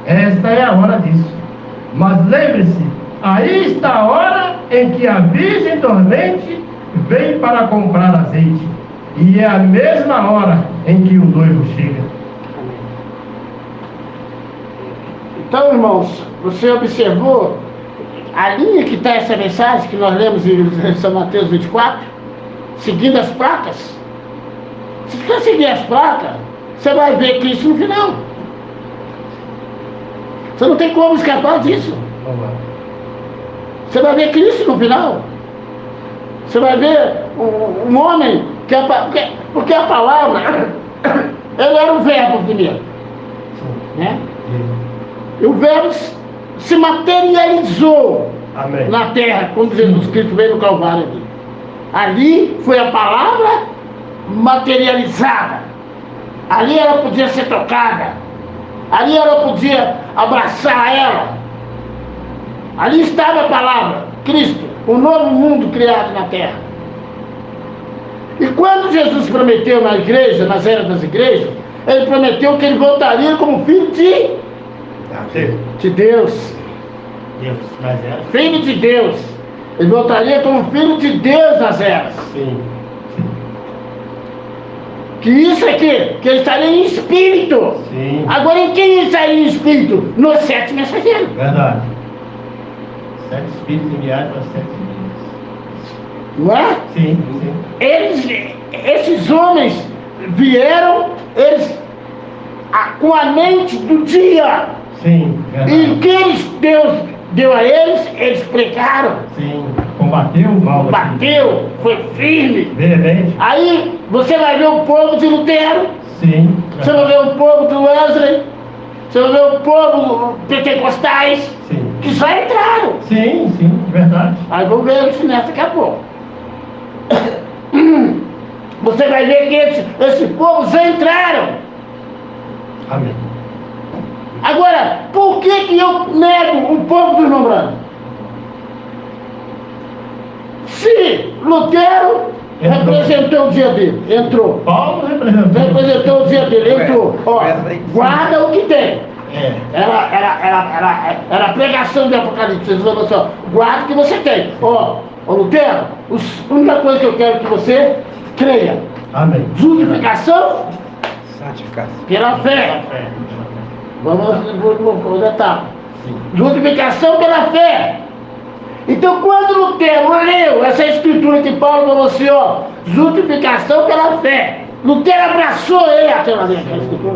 Esta é a hora disso. Mas lembre-se, aí está a hora em que a virgem dormente vem para comprar azeite. E é a mesma hora em que o noivo chega. Então, irmãos, você observou a linha que está essa mensagem que nós lemos em São Mateus 24? Seguindo as placas, Se você seguir as placas, você vai ver Cristo no final. Você não tem como escapar disso. Você vai ver Cristo no final. Você vai ver um homem que porque a palavra, ele era o verbo primeiro, né? E o verbo se materializou. Amém. Na terra, quando Jesus Cristo veio no Calvário ali. Ali foi a palavra materializada. Ali ela podia ser tocada. Ali ela podia abraçar ela. Ali estava a palavra, Cristo, o novo mundo criado na terra. E quando Jesus prometeu na igreja, nas eras das igrejas, ele prometeu que ele voltaria como filho de Deus. Filho de Deus. Ele voltaria como filho de Deus nas eras. Sim. Que isso aqui, que ele estaria em espírito. Sim. Agora em quem ele estaria em espírito? Nos 7 mensageiros. Verdade. 7 espíritos enviados para 7 vidas. Não é? Sim, sim. Esses homens vieram, com a mente do dia. Sim, verdade. E o que Deus deu a eles pregaram. Sim, combateu o mal. Bateu, foi firme. Veemente. Aí você vai ver o povo de Lutero. Sim. Você vai ver o povo do Wesley. Você vai ver o povo pentecostais. Sim. Que só entraram. Sim, sim, verdade. Aí vamos ver isso nessa daqui a pouco. Você vai ver que esse povo já entraram. Amém. Agora, por que eu nego o povo do irmão Branco? Se Lutero representou o dia dele, entrou. Paulo representou O dia dele, entrou. Ó, guarda o que tem. É. Era a pregação do Apocalipse. Jesus falou assim, ó, guarda o que você tem. Ó, Lutero, a única coisa que eu quero que você creia. Amém. Justificação Santificação. pela fé. Vamos ao detalhe. Justificação pela fé. Então, quando Lutero leu essa escritura que Paulo falou assim, ó, justificação pela fé, Lutero abraçou aquela escritura.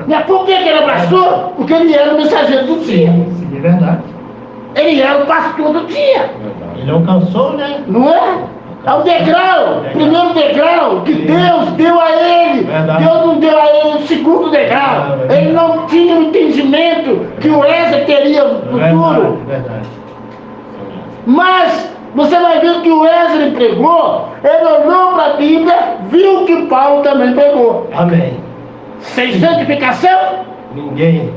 Mas por que ele abraçou? Porque ele era o mensageiro do dia. Sim, é verdade. Ele era o pastor do dia. Ele alcançou, né? Não é? É o degrau, primeiro degrau que Deus deu a ele. Verdade. Deus não deu a ele o segundo degrau. Ele não tinha o entendimento que o Wesley teria no futuro. Verdade. Mas você vai ver que o Wesley pregou, ele olhou para a Bíblia, viu que Paulo também pregou. Amém. Sem santificação,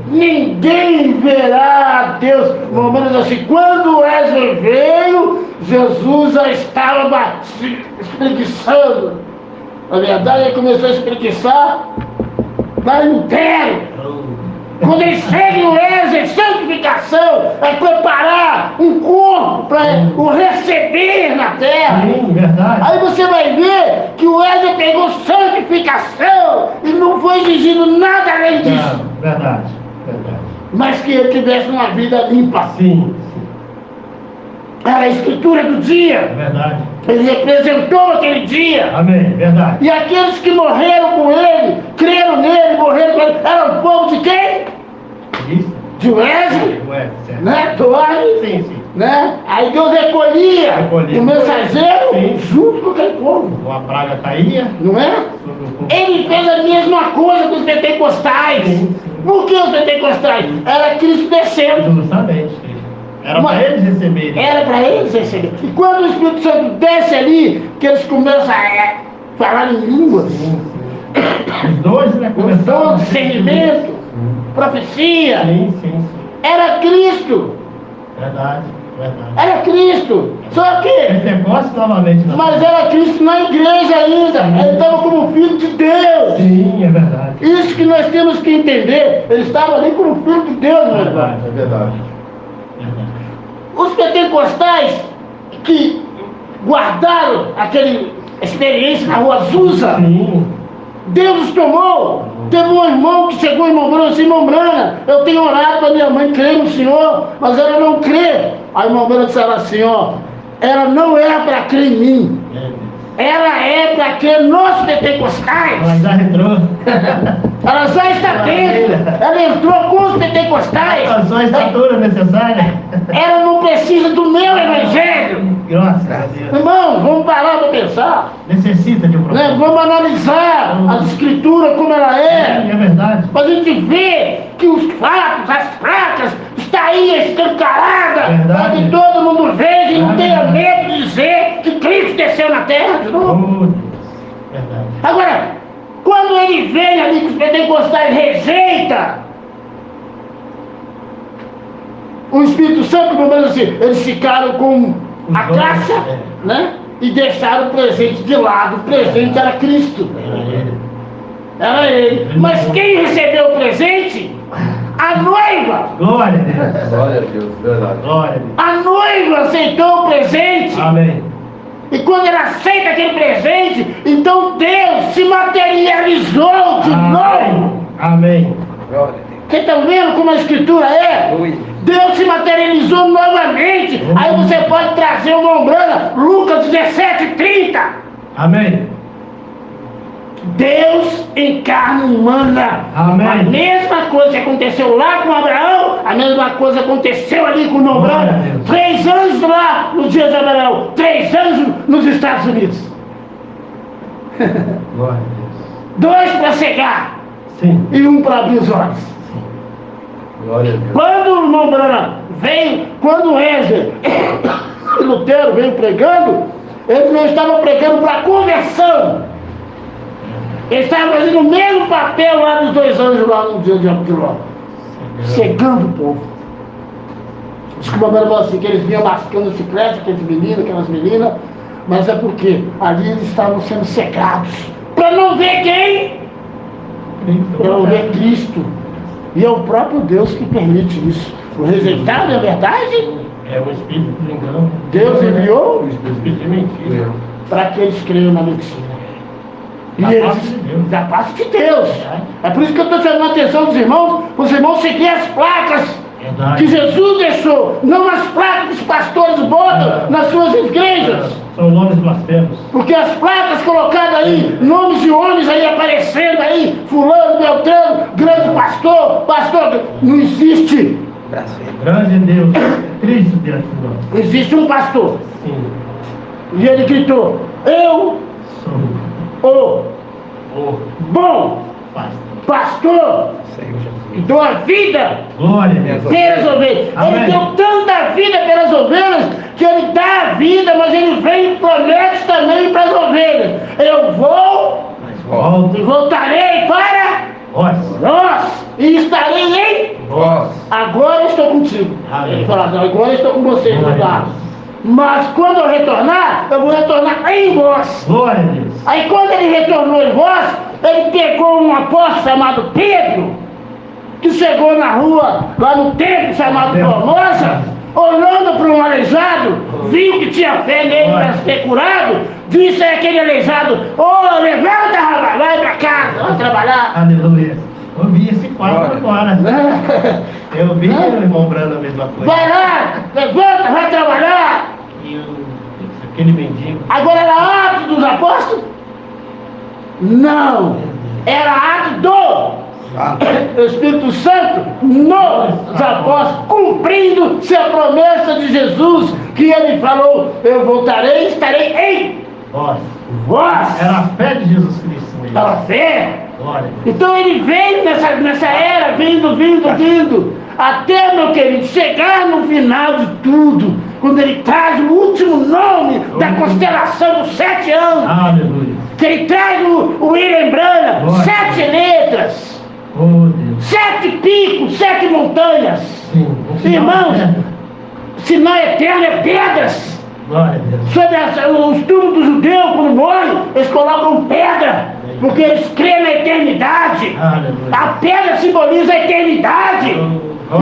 ninguém verá a Deus. Romanos assim, quando Wesley veio, Jesus já estava espreguiçando. Na verdade, ele começou a espreguiçar lá em Lutero. Quando ele chega em Wesley, santificação é preparar um corpo para o receber na terra. Sim, verdade. Aí você vai ver que o Wesley pegou santificação e não foi exigindo nada além disso. Verdade. Mas que ele tivesse uma vida limpa. Sim. Era a escritura do dia. Verdade. Ele representou aquele dia. Amém, verdade. E aqueles que morreram com ele, creram nele, morreram com ele, eram o povo de quem? Isso. De Wesley. Certo. Né? Torre. Sim. Né? Aí Deus recolhia o mensageiro, sim, junto com aquele povo. Uma praga caía. Não é? Ele fez a mesma coisa com os pentecostais. Sim. Por que os pentecostais? Era Cristo descendo. Justamente. Era para eles receberem. Era para eles receberem. E quando o Espírito Santo desce ali, que eles começam a falar em línguas. Sim. Os dois, né? Os dons, discernimento, profecia. Sim. Era Cristo. Verdade. Era Cristo. Só que. Pentecoste novamente. Mas era Cristo na igreja ainda. Ele estava como filho de Deus. Sim, é verdade. Isso que nós temos que entender. Ele estava ali como filho de Deus, meu irmão. É verdade. Os pentecostais que guardaram aquela experiência na rua Azusa, Sim. Deus os tomou. Teve um irmão que chegou em irmão Brana, disse, irmão Brana, eu tenho orado para minha mãe crer no Senhor, mas ela não crê. Aí irmão Brana disse assim, ó, ela não era para crer em mim. ela é para que nos pentecostais. Ela já entrou. Ela já está dentro. Ela entrou com os pentecostais. Alcançou a estatura necessária. Ela não precisa do meu evangelho. Graças a Deus. Irmão, vamos parar para pensar. Necessita de um Né? profeta. Vamos analisar as escrituras como ela é. É verdade. Para a gente ver que os fatos, as placas, está aí escancarada. Verdade. Para que todo mundo veja e não tenha Verdade. medo de dizer que Cristo desceu na terra de novo. Oh, Deus. Verdade. Agora, quando ele vem ali que os pentecostais rejeita o Espírito Santo, pelo menos assim, eles ficaram com a graça, né? E deixaram o presente de lado. O presente era Cristo. Era ele. Mas quem recebeu o presente? A noiva. Glória a Deus. Glória a Deus, verdade. Glória a Deus. A noiva aceitou o presente. Amém. E quando ela aceita aquele presente, então Deus se materializou de novo. Amém. Glória a Deus. Vocês estão vendo como a escritura é? Aleluia. Deus se materializou novamente. Aí você pode trazer uma ombrana, Lucas 17:30. Amém. Deus em carne humana. Amém. A mesma coisa que aconteceu lá com Abraão, a mesma coisa aconteceu ali com Glória a Nombrana. Deus. 3 anos lá no dia de Abraão, 3 anos nos Estados Unidos. Glória a Deus. 2 para cegar Sim. e 1 para abrir os olhos. Glória a Deus. Quando o Nombrana veio, quando Wesley e Lutero veio pregando, eles não estavam pregando para conversão. Eles estavam fazendo o mesmo papel lá dos 2 anjos lá no dia de Ló, cegando o povo. Diz que o Mamãe falou assim, que eles vinham mascando bicicleta, aquelas meninas, mas é porque ali eles estavam sendo cegados. Para não ver quem? Para não ver Cristo. E é o próprio Deus que permite isso. O resultado é verdade? É o espírito de engano. Deus enviou O espírito de mentira. para que eles creiam na mentira. E Da eles, parte de Deus. da parte de Deus. É por isso que eu estou chamando a atenção dos irmãos, para os irmãos seguir as placas Verdade. que Jesus deixou, não as placas que os pastores botam nas suas igrejas. São nomes blasfemos. Porque as placas colocadas aí, nomes de homens aí aparecendo aí, fulano, beltrano, grande pastor, não existe. Blasfêmia. Grande é Deus. Cristo diante de nós. Existe um pastor. Sim. E ele gritou, eu, Sou o o bom pastor. pastor, Senhor Jesus. que dou a vida Glória a Deus. pelas ovelhas. Amém. Ele deu tanta vida pelas ovelhas, que ele dá a vida, mas ele vem e promete também para as ovelhas. Eu vou Mas volta e voltarei para vós. nós, e estarei em... Vós. Agora eu estou contigo. Amém. Ele falou, agora eu estou com vocês, Glória a cuidado. Deus. Mas quando eu retornar, eu vou retornar em vós. Glória a Deus. Aí quando ele retornou em vós, ele pegou um apóstolo chamado Pedro, que chegou na rua, lá no templo chamado Formosa, olhando para um aleijado, viu que tinha fé nele para ser curado, disse a aquele aleijado, levanta rapaz, vai para casa, vai trabalhar. Aleluia. Eu vi esse quadro agora. Eu vi o irmão Brando a mesma coisa. Vai lá, levanta, vai trabalhar. E aquele mendigo. Agora era ato dos apóstolos? Não, era ato do Espírito Santo nos apóstolos, cumprindo-se a promessa de Jesus, que ele falou, eu voltarei e estarei em Vós. vós. Era a fé de Jesus Cristo. mesmo. Estava fé. Glória. Então ele veio nessa era, vindo, até, meu querido, chegar no final de tudo, quando ele traz o último nome da constelação dos 7 anos, Aleluia. que ele traz o William Branham, Glória. 7 letras, Oh Deus. 7 picos, 7 montanhas. Sim. Um sinal Irmãos, eterno. sinal eterno é pedras. Glória a Deus. Sobre os túmulos do judeu, quando morrem, eles colocam pedra, porque eles creem na eternidade. Aleluia. A pedra simboliza a eternidade.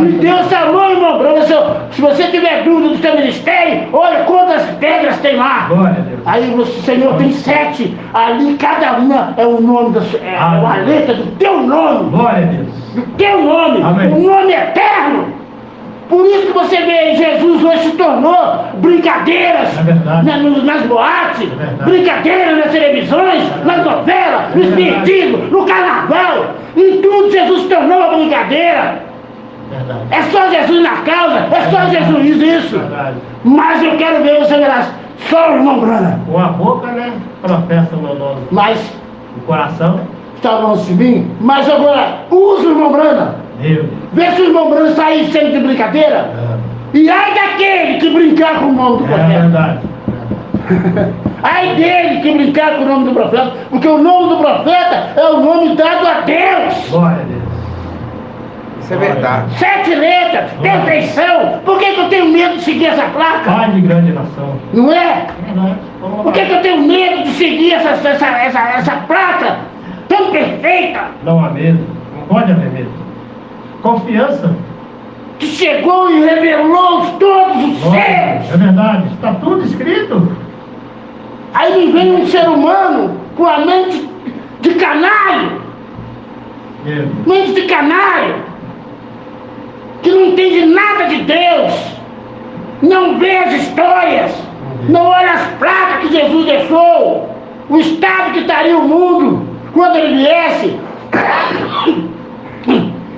E Deus falou, irmão Bruno, se você tiver dúvida do seu ministério, olha quantas pedras tem lá. Glória a Deus. Aí o Senhor tem 7, ali cada uma é o nome, é a letra do teu nome. Glória a Deus. Do teu nome, Amém. o nome eterno. Por isso que você vê, Jesus hoje se tornou brincadeira. brincadeiras É verdade. nas boates, É verdade. brincadeiras nas televisões, nas novelas, no espiritismo, no carnaval. Em tudo Jesus tornou uma brincadeira. Verdade. É só Jesus na causa, é só Jesus isso. Verdade. Mas eu quero ver você virar só o irmão Brana. Com a boca, né? Professa o meu nome. Mas O coração, está longe de mim. Mas agora, usa o irmão Brana. Deus. Vê se o irmão Brana sair sempre de brincadeira. E ai daquele que brincar com o nome do É profeta. verdade. Ai dele que brincar com o nome do profeta. Porque o nome do profeta é o nome dado a Deus. Glória a Deus. Isso é verdade. 7 letras, perfeição. Por que eu tenho medo de seguir essa placa? Pai de grande nação. Não é? Verdade. Vamos Por que eu tenho medo de seguir essa placa tão perfeita? Não há medo. Não pode haver medo. Confiança. Que chegou e revelou todos os Glória a seres. Deus. É verdade. Está tudo escrito. Aí me vem um ser humano com a mente de canário. Deus. Mente de canário. Que não entende nada de Deus. Não vê as histórias. Não olha as placas que Jesus deixou. O estado que estaria o mundo quando ele viesse.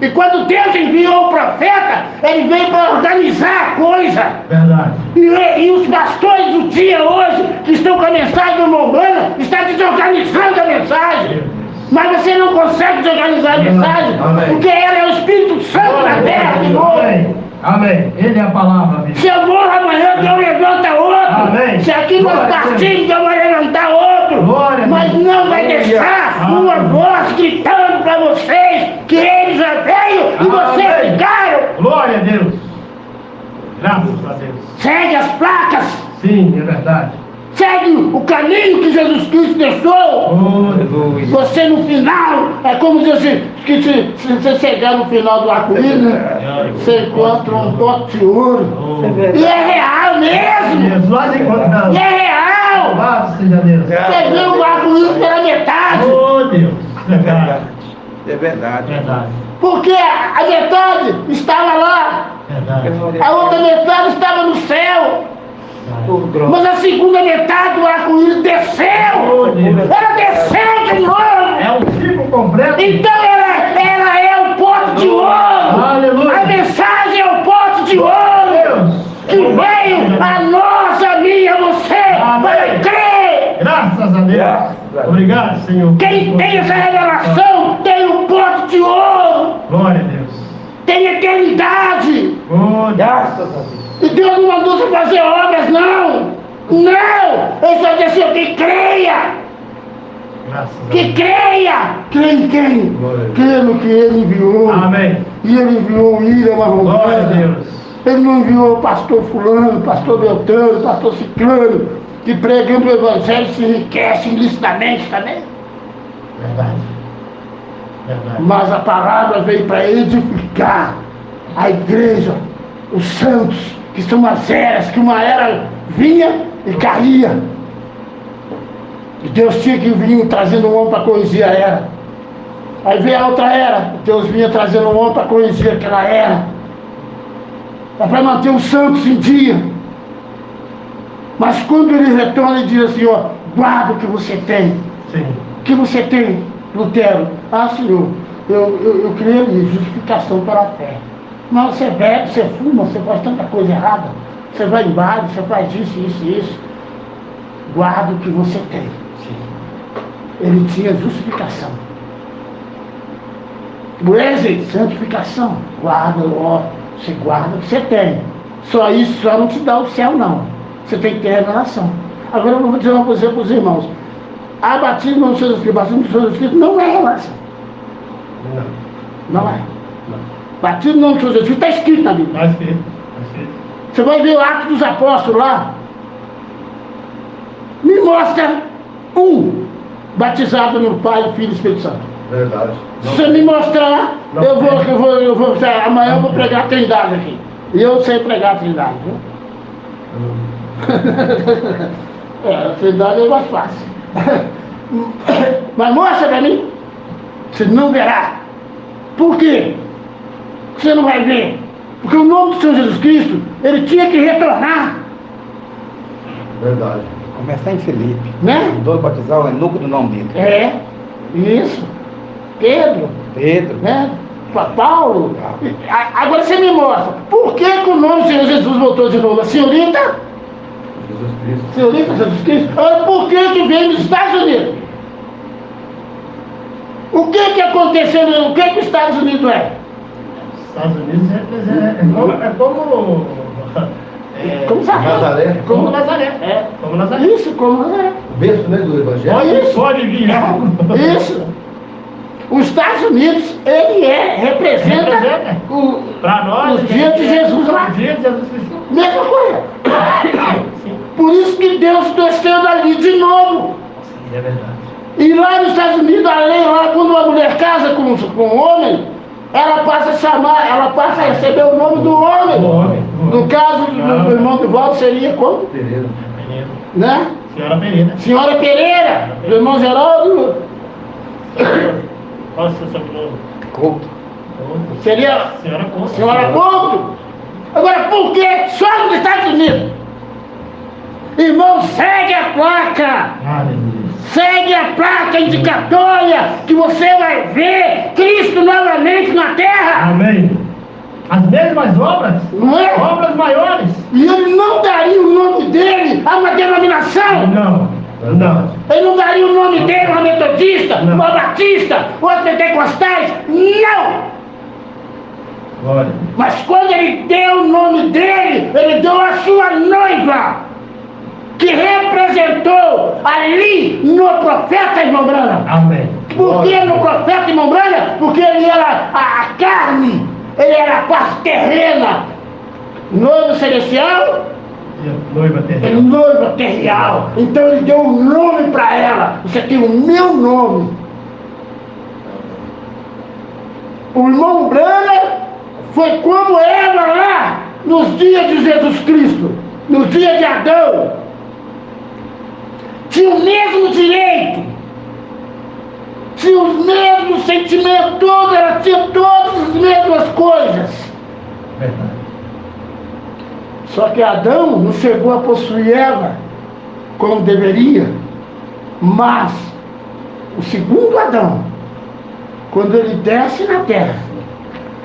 E quando Deus enviou o profeta, ele veio para organizar a coisa. Verdade. E os pastores do dia hoje, que estão com a mensagem do irmão Brana, estão desorganizando a mensagem. Mas você não consegue desorganizar a mensagem, Amém. porque ela é o Espírito Santo na terra de novo. Amém. Amém. Ele é a palavra, amigo. Se eu morro amanhã, Deus levanta outro. Amém. Se aqui nós Glória a Deus. partimos, Deus vai levantar outro. Glória a Mas Deus. não vai deixar Amém. uma voz gritando para vocês que ele já veio e vocês Amém. ficaram. Glória a Deus. Graças a Deus. Segue as placas. Sim, é verdade. Segue o caminho que Jesus Cristo deixou. Oh, Aleluia. Você no final, é como dizer assim, que se você chegar no final do arco-íris, né, você encontra um pote de ouro. oh. E é real mesmo! Jesus, nós encontramos. E é real! Louvado seja Deus. Você viu o arco-íris pela metade. Oh, Deus. Verdade. É verdade. Verdade. Porque a metade estava lá, Verdade. a outra metade estava no céu. Mas a segunda metade do arco-íris desceu! Ela desceu de novo! É um ciclo completo. Então ela é o pote de ouro! Aleluia. A mensagem é o pote de ouro! Deus. Que veio a nós, a mim, a você, para crer! Graças a Deus. Obrigado, Senhor. Quem tem essa revelação tem um pote de ouro! Glória a Deus. Tem eternidade! Oh, Deus. Graças a Deus. E Deus não mandou você fazer obras, não! Não! Ele só disse assim, que creia! Graças a Que Deus. creia! Creia em quem? Glória a Deus. Creia no que ele enviou. Amém. E ele enviou o William Glória a Marromana. Deus. Ele não enviou o pastor fulano, pastor Beltrano, pastor Ciclano, que pregando o evangelho se enriquece ilicitamente também. Verdade. Verdade. Mas a palavra veio para edificar a igreja, os santos, que são as eras, que uma era vinha e caía. E Deus tinha que vir trazendo um homem para corrigir a era. Aí veio a outra era, Deus vinha trazendo um homem para corrigir aquela era. É para manter os santos em dia. Mas quando ele retorna e diz assim, ó, guarda o que você tem. Sim. O que você tem, Lutero? Ah, Senhor, eu creio em justificação pela fé. Mas você bebe, você fuma, você faz tanta coisa errada. Você vai em baile, você faz isso, isso e isso. Guarda o que você tem. Ele tinha justificação. Wesley, santificação. Guarda, ó, você guarda o que você tem. Só isso só não te dá o céu, não. Você tem que ter revelação. Agora eu vou dizer uma coisa para os irmãos. A batismo no Jesus Cristo, batismo no Jesus Cristo não é revelação. Não é. Batismo no Jesus Cristo está escrito na Bíblia. Está escrito. Está escrito. Você vai ver o Atos dos Apóstolos lá. Me mostra um batizado no Pai, Filho e Espírito Santo. Verdade. Se você me mostrar, Não eu tem. vou, amanhã eu vou pregar a Trindade aqui. E eu sei pregar a Trindade, viu? A Trindade é mais fácil. Mas mostra pra mim. Você não verá. Por quê? Você não vai ver. Porque o nome do Senhor Jesus Cristo, ele tinha que retornar. Verdade. Começar em Felipe. Né? O dono batizar o eunuco do nome dele. É, isso. Pedro, Pedro. né? Paulo. Agora você me mostra, por que o nome do Senhor Jesus voltou de novo? A senhorita? Jesus Cristo. Senhorita Jesus Cristo? Olha, por que veio nos Estados Unidos? O que aconteceu? O que os Estados Unidos é? Os Estados Unidos Como Nazaré. como Nazaré. É. Como Nazaré. Isso, como Nazaré. O berço, né, do Evangelho. Olha isso. Pode vir. Isso. Os Estados Unidos, representa Para nós, os dias de Jesus lá. Os dias de Jesus Cristo. Mesma coisa. Sim. Por isso que Deus desceu dali de novo. É verdade. E lá nos Estados Unidos, a lei lá, quando uma mulher casa com um homem, ela passa a receber o nome do homem. Do homem. No caso do irmão do Valdo seria como? Pereira. Pereira. Né? Senhora Pereira. Senhora Pereira, do irmão Geraldo, Qual é o seu sobrenome? Couto. seria Senhora Couto. Senhora Couto. Agora, por que só nos Estados Unidos? Irmão, segue a placa. Aleluia. Segue a placa indicatória que você vai ver Cristo novamente na terra. Amém. As mesmas obras, Não é? obras maiores. E ele não daria o nome dele a uma denominação. Não, não. Ele não daria o nome dele a uma metodista, Não. uma batista, ou pentecostais. Não! Glória. Mas quando ele deu o nome dele, ele deu a sua noiva, que representou ali no profeta irmão Brana. Amém. Por que no profeta irmão Brana? Porque ele era a carne, ele era a parte terrena. Noivo celestial, Noiva terrena. noiva terreal. Então ele deu um nome para ela. Isso aqui é o meu nome. O irmão Brana foi como Eva lá nos dias de Jesus Cristo, nos dias de Adão. Tinha o mesmo direito, tinha os mesmos sentimentos, ela tinha todas as mesmas coisas. Verdade. Só que Adão não chegou a possuir Eva como deveria. Mas o segundo Adão, quando ele desce na terra,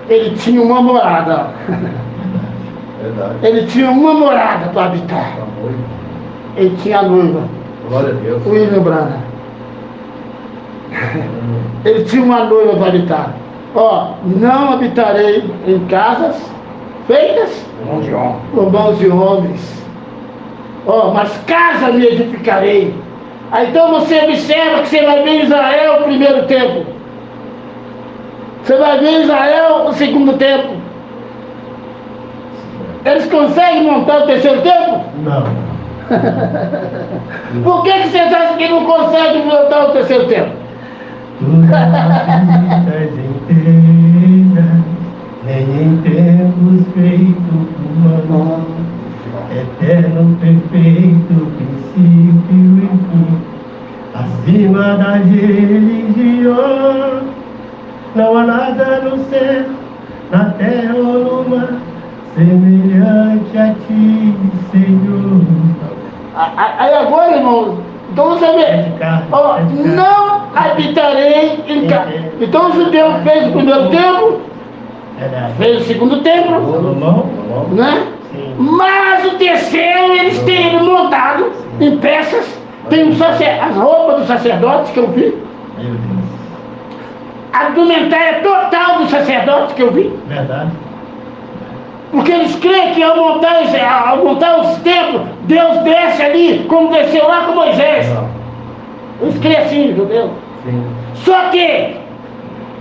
ele tinha uma morada. Verdade. Ele tinha uma morada para habitar. Amor. Ele tinha a noiva, Glória a Deus. William Brana. Ele tinha uma noiva para habitar. Ó, não habitarei em casas feitas Mão de honra. por mãos de homens. Ó, mas casa me edificarei. Aí então você observa que você vai ver Israel o primeiro tempo. Você vai ver Israel o segundo tempo. Eles conseguem montar o terceiro tempo? Não. Por que você acha que não consegue montar o terceiro tempo? Tuas inteiras, nem em tempos feitos por mão, eterno, perfeito, princípio e fim, acima da religião, não há nada no céu, na terra ou no mar, semelhante a ti, Senhor. Aí agora, irmão, então você vê, ó, não habitarei em casa. Então o judeu fez o primeiro templo, Verdade. fez o segundo templo, Salomão? né? Sim. Mas o terceiro eles têm ele montado em peças, tem as roupas dos sacerdotes que eu vi, Meu Deus. a indumentária total dos sacerdotes que eu vi. Verdade. Porque eles creem que ao montar os templos, Deus desce ali, como desceu lá com Moisés. Eles creem assim, judeu. Sim. Só que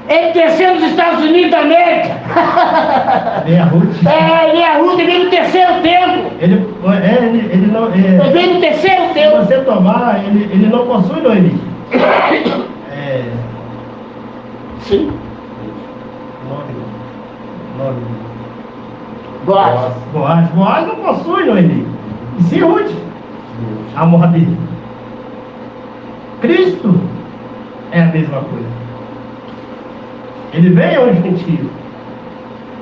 ele desceu nos Estados Unidos da América. Vem a Ruth. Ele é a Ruth, ele veio no terceiro tempo. Ele não. Ele veio no terceiro Se tempo. você tomar, ele não possui Noemi. Sim. Nome. Boaz. Boaz não possui Noemi. E sim Ruth, a Moabita. Cristo é a mesma coisa. Ele veio ao gentio.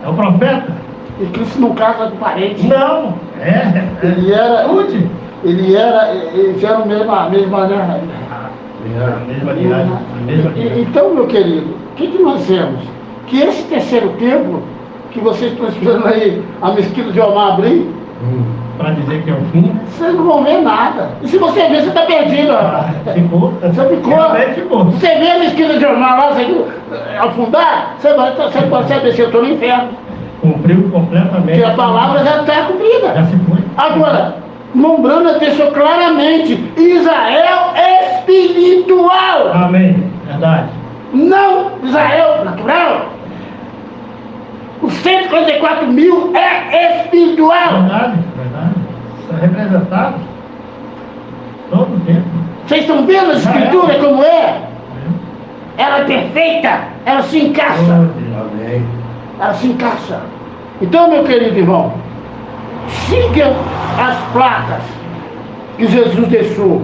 É o profeta? E Cristo não casa com parente. Não. Ele era. Ruth. eles eram mesma né? A mesma linhagem, a mesma linhagem. Então, meu querido, o que nós temos? Que esse terceiro templo, que vocês estão esperando aí, a mesquita de Omar abrir, Para dizer que é o fim, vocês não vão ver nada. E se você ver, você está perdido. ficou. Você ficou. Realmente ficou. Você vê a mesquita de Omar lá, você afundar, você pode saber se eu estou no inferno. Cumpriu completamente. Porque a palavra já está cumprida. Já se foi. Agora, Mombrana deixou claramente: Israel espiritual, Amém. Verdade. não Israel natural. Os 144 mil é espiritual. Verdade. São representados todo o tempo. Vocês estão vendo a escritura como é? Ela é perfeita, ela se encaixa. Amém. Ela se encaixa. Então, meu querido irmão, siga as placas que Jesus deixou.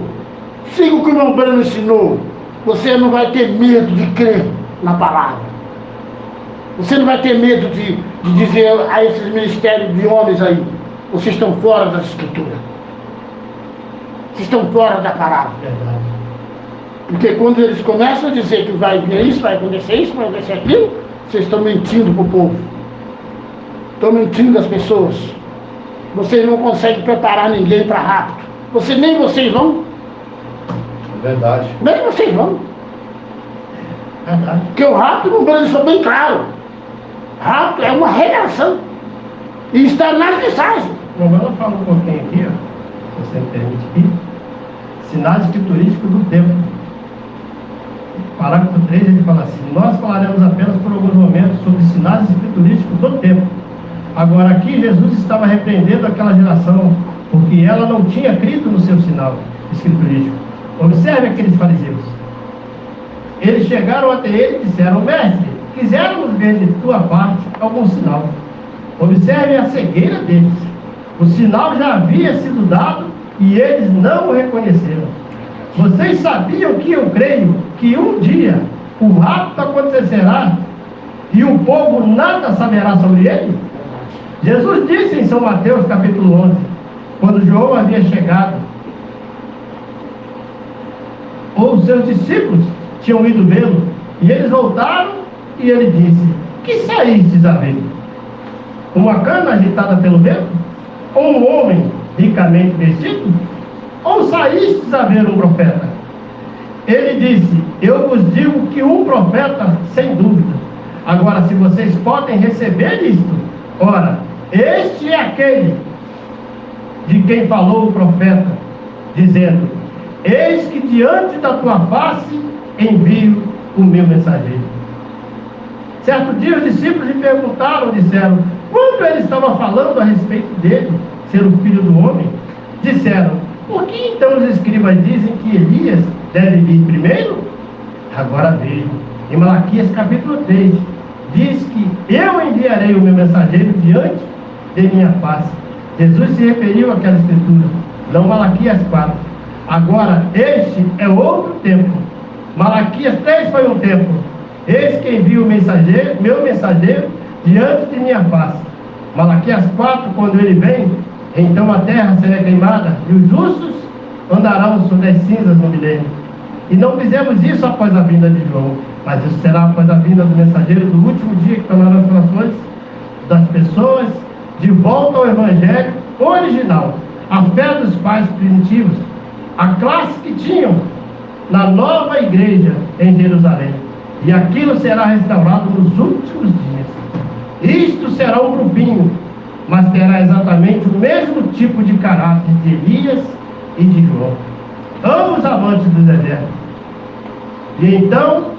Siga o que o irmão Breno ensinou. Você não vai ter medo de crer na palavra. Você não vai ter medo de dizer a esses ministérios de homens aí: vocês estão fora da escritura. Vocês estão fora da palavra. Verdade. Porque quando eles começam a dizer que vai vir isso, vai acontecer aquilo, vocês estão mentindo para o povo. Estão mentindo às pessoas. Vocês não conseguem preparar ninguém para rapto. Nem vocês vão. É verdade. Nem vocês vão. Verdade. Porque o rapto no Brasil deixou bem claro. Rapto é uma revelação. E está nas mensagens. Bom, vamos falar um pouquinho aqui, ó, se você me permite aqui. Sinais escriturísticos do tempo. Parágrafo 3, ele fala assim: nós falaremos apenas por alguns momentos sobre sinais escriturísticos do tempo. Agora, aqui Jesus estava repreendendo aquela geração, porque ela não tinha crido no seu sinal escriturístico. Observe aqueles fariseus. Eles chegaram até ele e disseram: mestre, quisermos ver de tua parte algum sinal. Observe a cegueira deles. O sinal já havia sido dado e eles não o reconheceram. Vocês sabiam que eu creio que um dia o rapto acontecerá e o povo nada saberá sobre ele? Jesus disse em São Mateus capítulo 11, quando João havia chegado, ou os seus discípulos tinham ido vê-lo, e eles voltaram, e ele disse: que saístes a ver? Uma cana agitada pelo vento? Ou um homem ricamente vestido? Ou saístes a ver um profeta? Ele disse: eu vos digo que um profeta, sem dúvida. Agora, se vocês podem receber isto, ora, este é aquele de quem falou o profeta, dizendo: eis que diante da tua face envio o meu mensageiro. Certo dia os discípulos lhe perguntaram, disseram: quando ele estava falando a respeito dele, ser o filho do homem, disseram: por que então os escribas dizem que Elias deve vir primeiro? Agora veio. Em Malaquias capítulo 3, diz que eu enviarei o meu mensageiro diante de minha face. Jesus se referiu àquela escritura, não Malaquias 4. Agora, este é outro tempo. Malaquias 3 foi um tempo. Eis que envio o mensageiro, meu mensageiro, diante de minha face. Malaquias 4, quando ele vem, então a terra será queimada e os justos andarão sobre as cinzas no milênio. E não fizemos isso após a vinda de João, mas isso será após a vinda do mensageiro do último dia, que tomará as corações das pessoas de volta ao evangelho original, a fé dos pais primitivos, a classe que tinham na nova igreja em Jerusalém. E aquilo será restaurado nos últimos dias. Isto será um grupinho, mas terá exatamente o mesmo tipo de caráter de Elias e de João, ambos amantes do deserto. E então,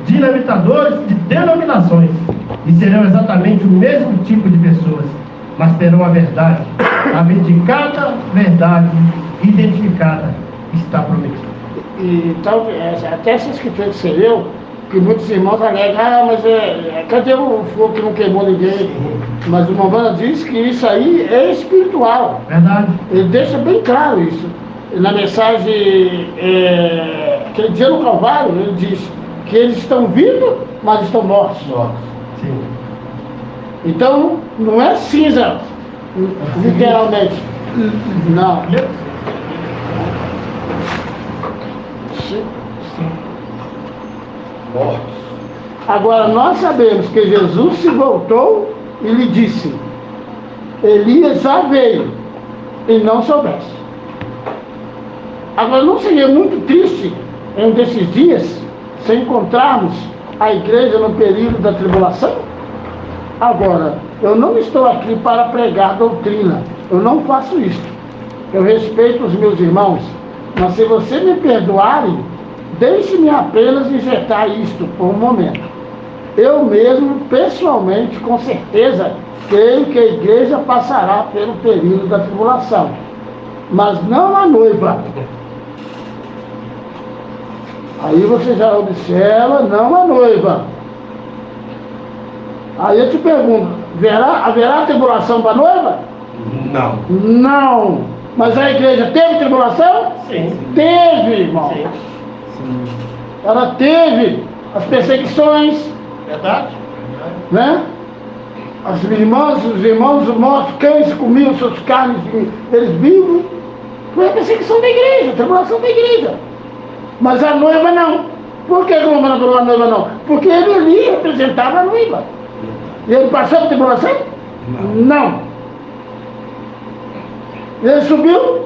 dinamitadores de denominações, e serão exatamente o mesmo tipo de pessoas, mas terão a verdade, a medicada verdade identificada, está prometida. Então, até essa escritura que você leu, que muitos irmãos alegam: mas cadê o fogo que não queimou ninguém? Mas o Mombrana diz que isso aí é espiritual. Verdade. Ele deixa bem claro isso. Na mensagem, aquele dia no Calvário, ele diz que eles estão vivos, mas estão mortos. Sim. Então, não é cinza, literalmente. Não. Mortos. Agora nós sabemos que Jesus se voltou e lhe disse: Elias já veio e não soubesse. Agora não seria muito triste em um desses dias se encontrarmos a igreja no período da tribulação? Agora, eu não estou aqui para pregar doutrina, eu não faço isso. Eu respeito os meus irmãos, mas se você me perdoarem, deixe-me apenas injetar isto por um momento. Eu mesmo, pessoalmente, com certeza, creio que a igreja passará pelo período da tribulação, mas não a noiva. Aí você já observa, não a noiva. Aí eu te pergunto, haverá tribulação para a noiva? Não. Não. Mas a igreja teve tribulação? Sim. Teve, irmão. Sim. Ela teve as perseguições, Verdade? né? Os irmãos mortos, cães comiam suas carnes, eles vivos. Foi a perseguição da igreja, a tribulação da igreja. Mas a noiva não. Por que não mandou a noiva não? Porque ele ali representava a noiva. E ele passou por tribulação? Não. Ele subiu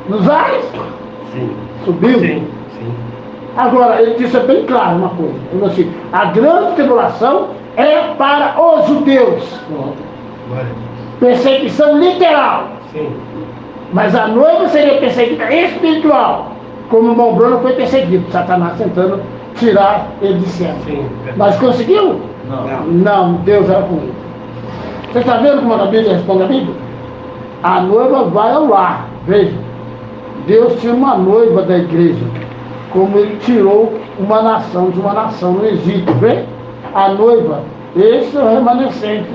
nos ares? Sim. Subiu. Sim. Sim. Agora, ele disse bem claro uma coisa. Ele falou assim: a grande tribulação é para os judeus. Glória a Deus. Perseguição literal. Sim. Mas a noiva seria perseguida espiritual. Como o irmão Bruno foi perseguido. Satanás tentando tirar ele de cima. Sim. Mas conseguiu? Não, Deus era com ele. Você está vendo como a Bíblia responde a Bíblia? A noiva vai ao lar. Veja, Deus tinha uma noiva da igreja, como ele tirou uma nação de uma nação no Egito. Vê? A noiva, esse é o remanescente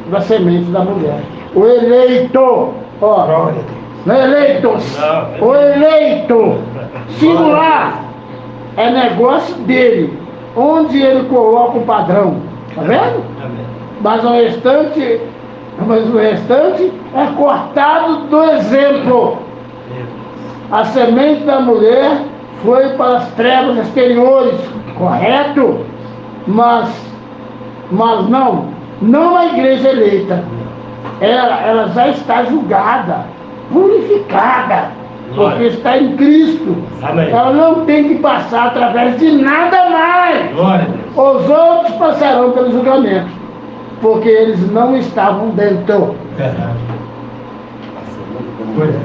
da semente da mulher. O eleito, ó, Glória a Deus. não é eleitos, o eleito, singular, é negócio dele, onde ele coloca o padrão. Tá vendo? Amém. Mas o restante é cortado do exemplo. A semente da mulher foi para as trevas exteriores, correto? Mas não a igreja eleita. Ela já está julgada, purificada, porque está em Cristo. Amém. Ela não tem que passar através de nada mais. Glória a Deus. Os outros passarão pelo julgamento, porque eles não estavam dentro. Verdade. Coisa.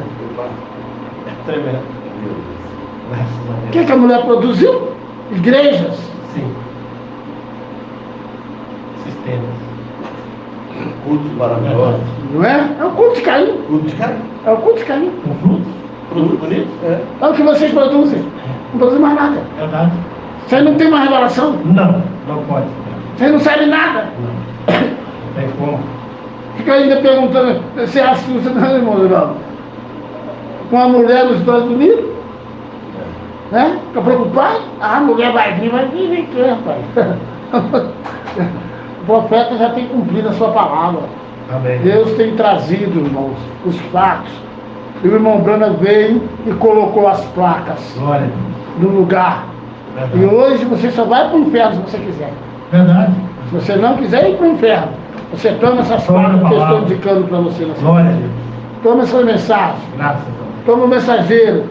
Tremendo. Graças a O Deus. que a mulher produziu? Igrejas. Sim. Sistemas. Cultos maravilhosos. Não é? É o culto de Caim. Cultos de carinho. É o culto de Caim. Com frutos? Frutos bonitos? É o que vocês produzem. Não produzem mais nada. Verdade. Vocês não têm uma revelação. Não, não pode. Vocês não sabem nada. Não. Não tem como. Fica ainda perguntando, você acha que você não é, irmão Geraldo? Com a mulher nos Estados Unidos? Né? Fica preocupado? Ah, a mulher vai vir vem aqui, rapaz. O profeta já tem cumprido a sua palavra. Amém. Deus tem trazido, irmãos, os fatos. E o irmão Brana veio e colocou as placas Glória a Deus. no lugar. Verdade. E hoje você só vai para o inferno se você quiser. Verdade. Se você não quiser ir para o inferno, você toma essas Toma a placas que eu estou palavra. indicando para você. Nessa Glória a Deus. Toma essa mensagem. Graças a Deus. Toma o mensageiro.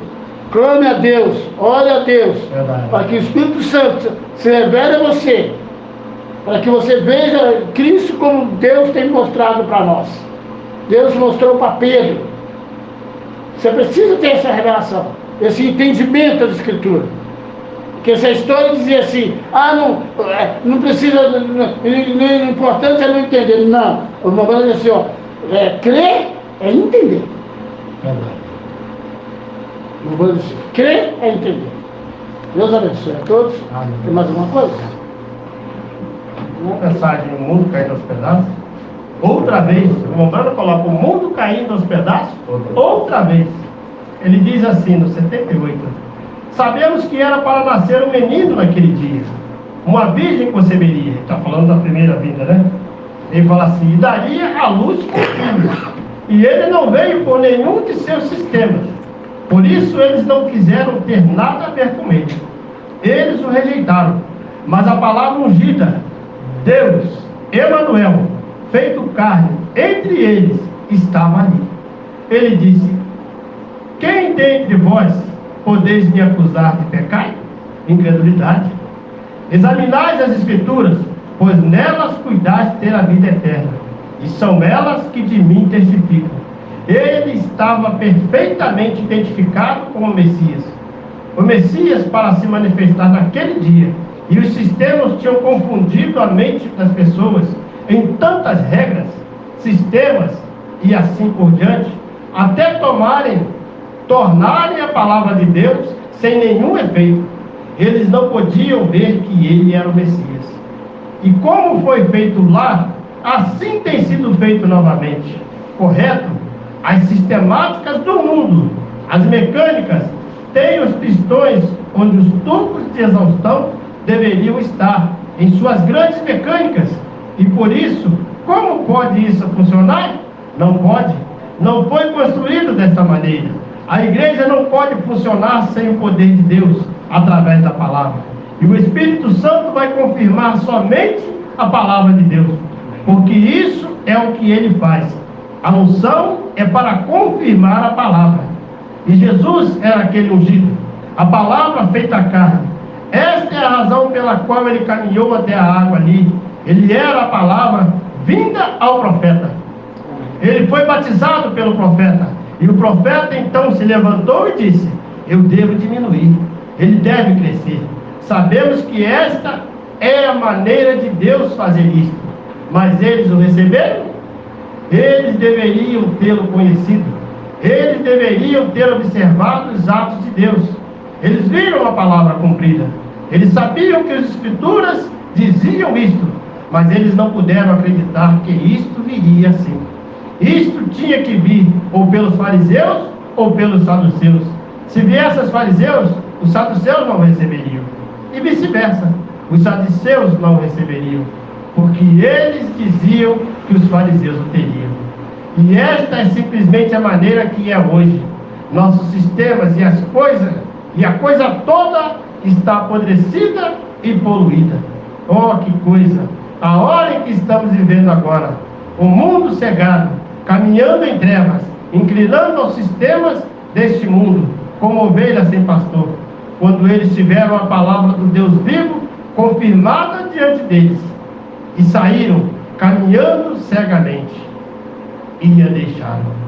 Clame a Deus. Ore a Deus. Verdade. Para que o Espírito Santo se revele a você. Para que você veja Cristo como Deus tem mostrado para nós. Deus mostrou para Pedro. Você precisa ter essa revelação, esse entendimento da Escritura. Porque essa história dizia assim, não precisa, o importante é não entender. Não, o irmão diz assim, ó, crer é entender. Verdade. O irmão diz assim, crer é entender. Deus abençoe a todos. Amém. Tem mais alguma coisa? Uma mensagem, o mundo caindo aos pedaços. Outra vez, o Mombrano coloca o mundo caindo aos pedaços. Outra vez. Ele diz assim, no 78. Sabemos que era para nascer um menino naquele dia. Uma virgem conceberia. Ele está falando da primeira vinda, né? Ele fala assim, e daria à luz um filho. E ele não veio por nenhum de seus sistemas. Por isso eles não quiseram ter nada a ver com ele. Eles o rejeitaram. Mas a palavra ungida, Deus, Emanuel, feito carne, entre eles, estava ali. Ele disse: quem dentre vós podeis me acusar de pecado? Incredulidade. Examinais as Escrituras, pois nelas cuidais ter a vida eterna, e são elas que de mim testificam. Ele estava perfeitamente identificado como o Messias. O Messias para se manifestar naquele dia, e os sistemas tinham confundido a mente das pessoas em tantas regras, sistemas e assim por diante, até tornarem a palavra de Deus sem nenhum efeito. Eles não podiam ver que ele era o Messias. E como foi feito lá, assim tem sido feito novamente. Correto? As sistemáticas do mundo, as mecânicas, têm os pistões onde os tubos de exaustão deveriam estar, em suas grandes mecânicas. E por isso, como pode isso funcionar? Não pode. Não foi construído desta maneira. A igreja não pode funcionar sem o poder de Deus, através da palavra. E o Espírito Santo vai confirmar somente a palavra de Deus, porque isso é o que ele faz. A unção é para confirmar a palavra. E Jesus era aquele ungido, a palavra feita carne. Esta é a razão pela qual ele caminhou até a água ali. Ele era a palavra vinda ao profeta. Ele foi batizado pelo profeta. E o profeta então se levantou e disse: eu devo diminuir, ele deve crescer. Sabemos que esta é a maneira de Deus fazer isto. Mas eles o receberam? Eles deveriam tê-lo conhecido. Eles deveriam ter observado os atos de Deus. Eles viram a palavra cumprida. Eles sabiam que as Escrituras diziam isto, mas eles não puderam acreditar que isto viria assim. Isto tinha que vir ou pelos fariseus ou pelos saduceus. Se viesse aos fariseus, os saduceus não receberiam. E vice-versa, os saduceus não receberiam, porque eles diziam que os fariseus o teriam. E esta é simplesmente a maneira que é hoje. Nossos sistemas e a coisa toda está apodrecida e poluída. Oh, que coisa! A hora em que estamos vivendo agora, o mundo cegado, caminhando em trevas, inclinando aos sistemas deste mundo, como ovelhas sem pastor, quando eles tiveram a palavra do Deus vivo confirmada diante deles, e saíram caminhando cegamente, e a deixaram.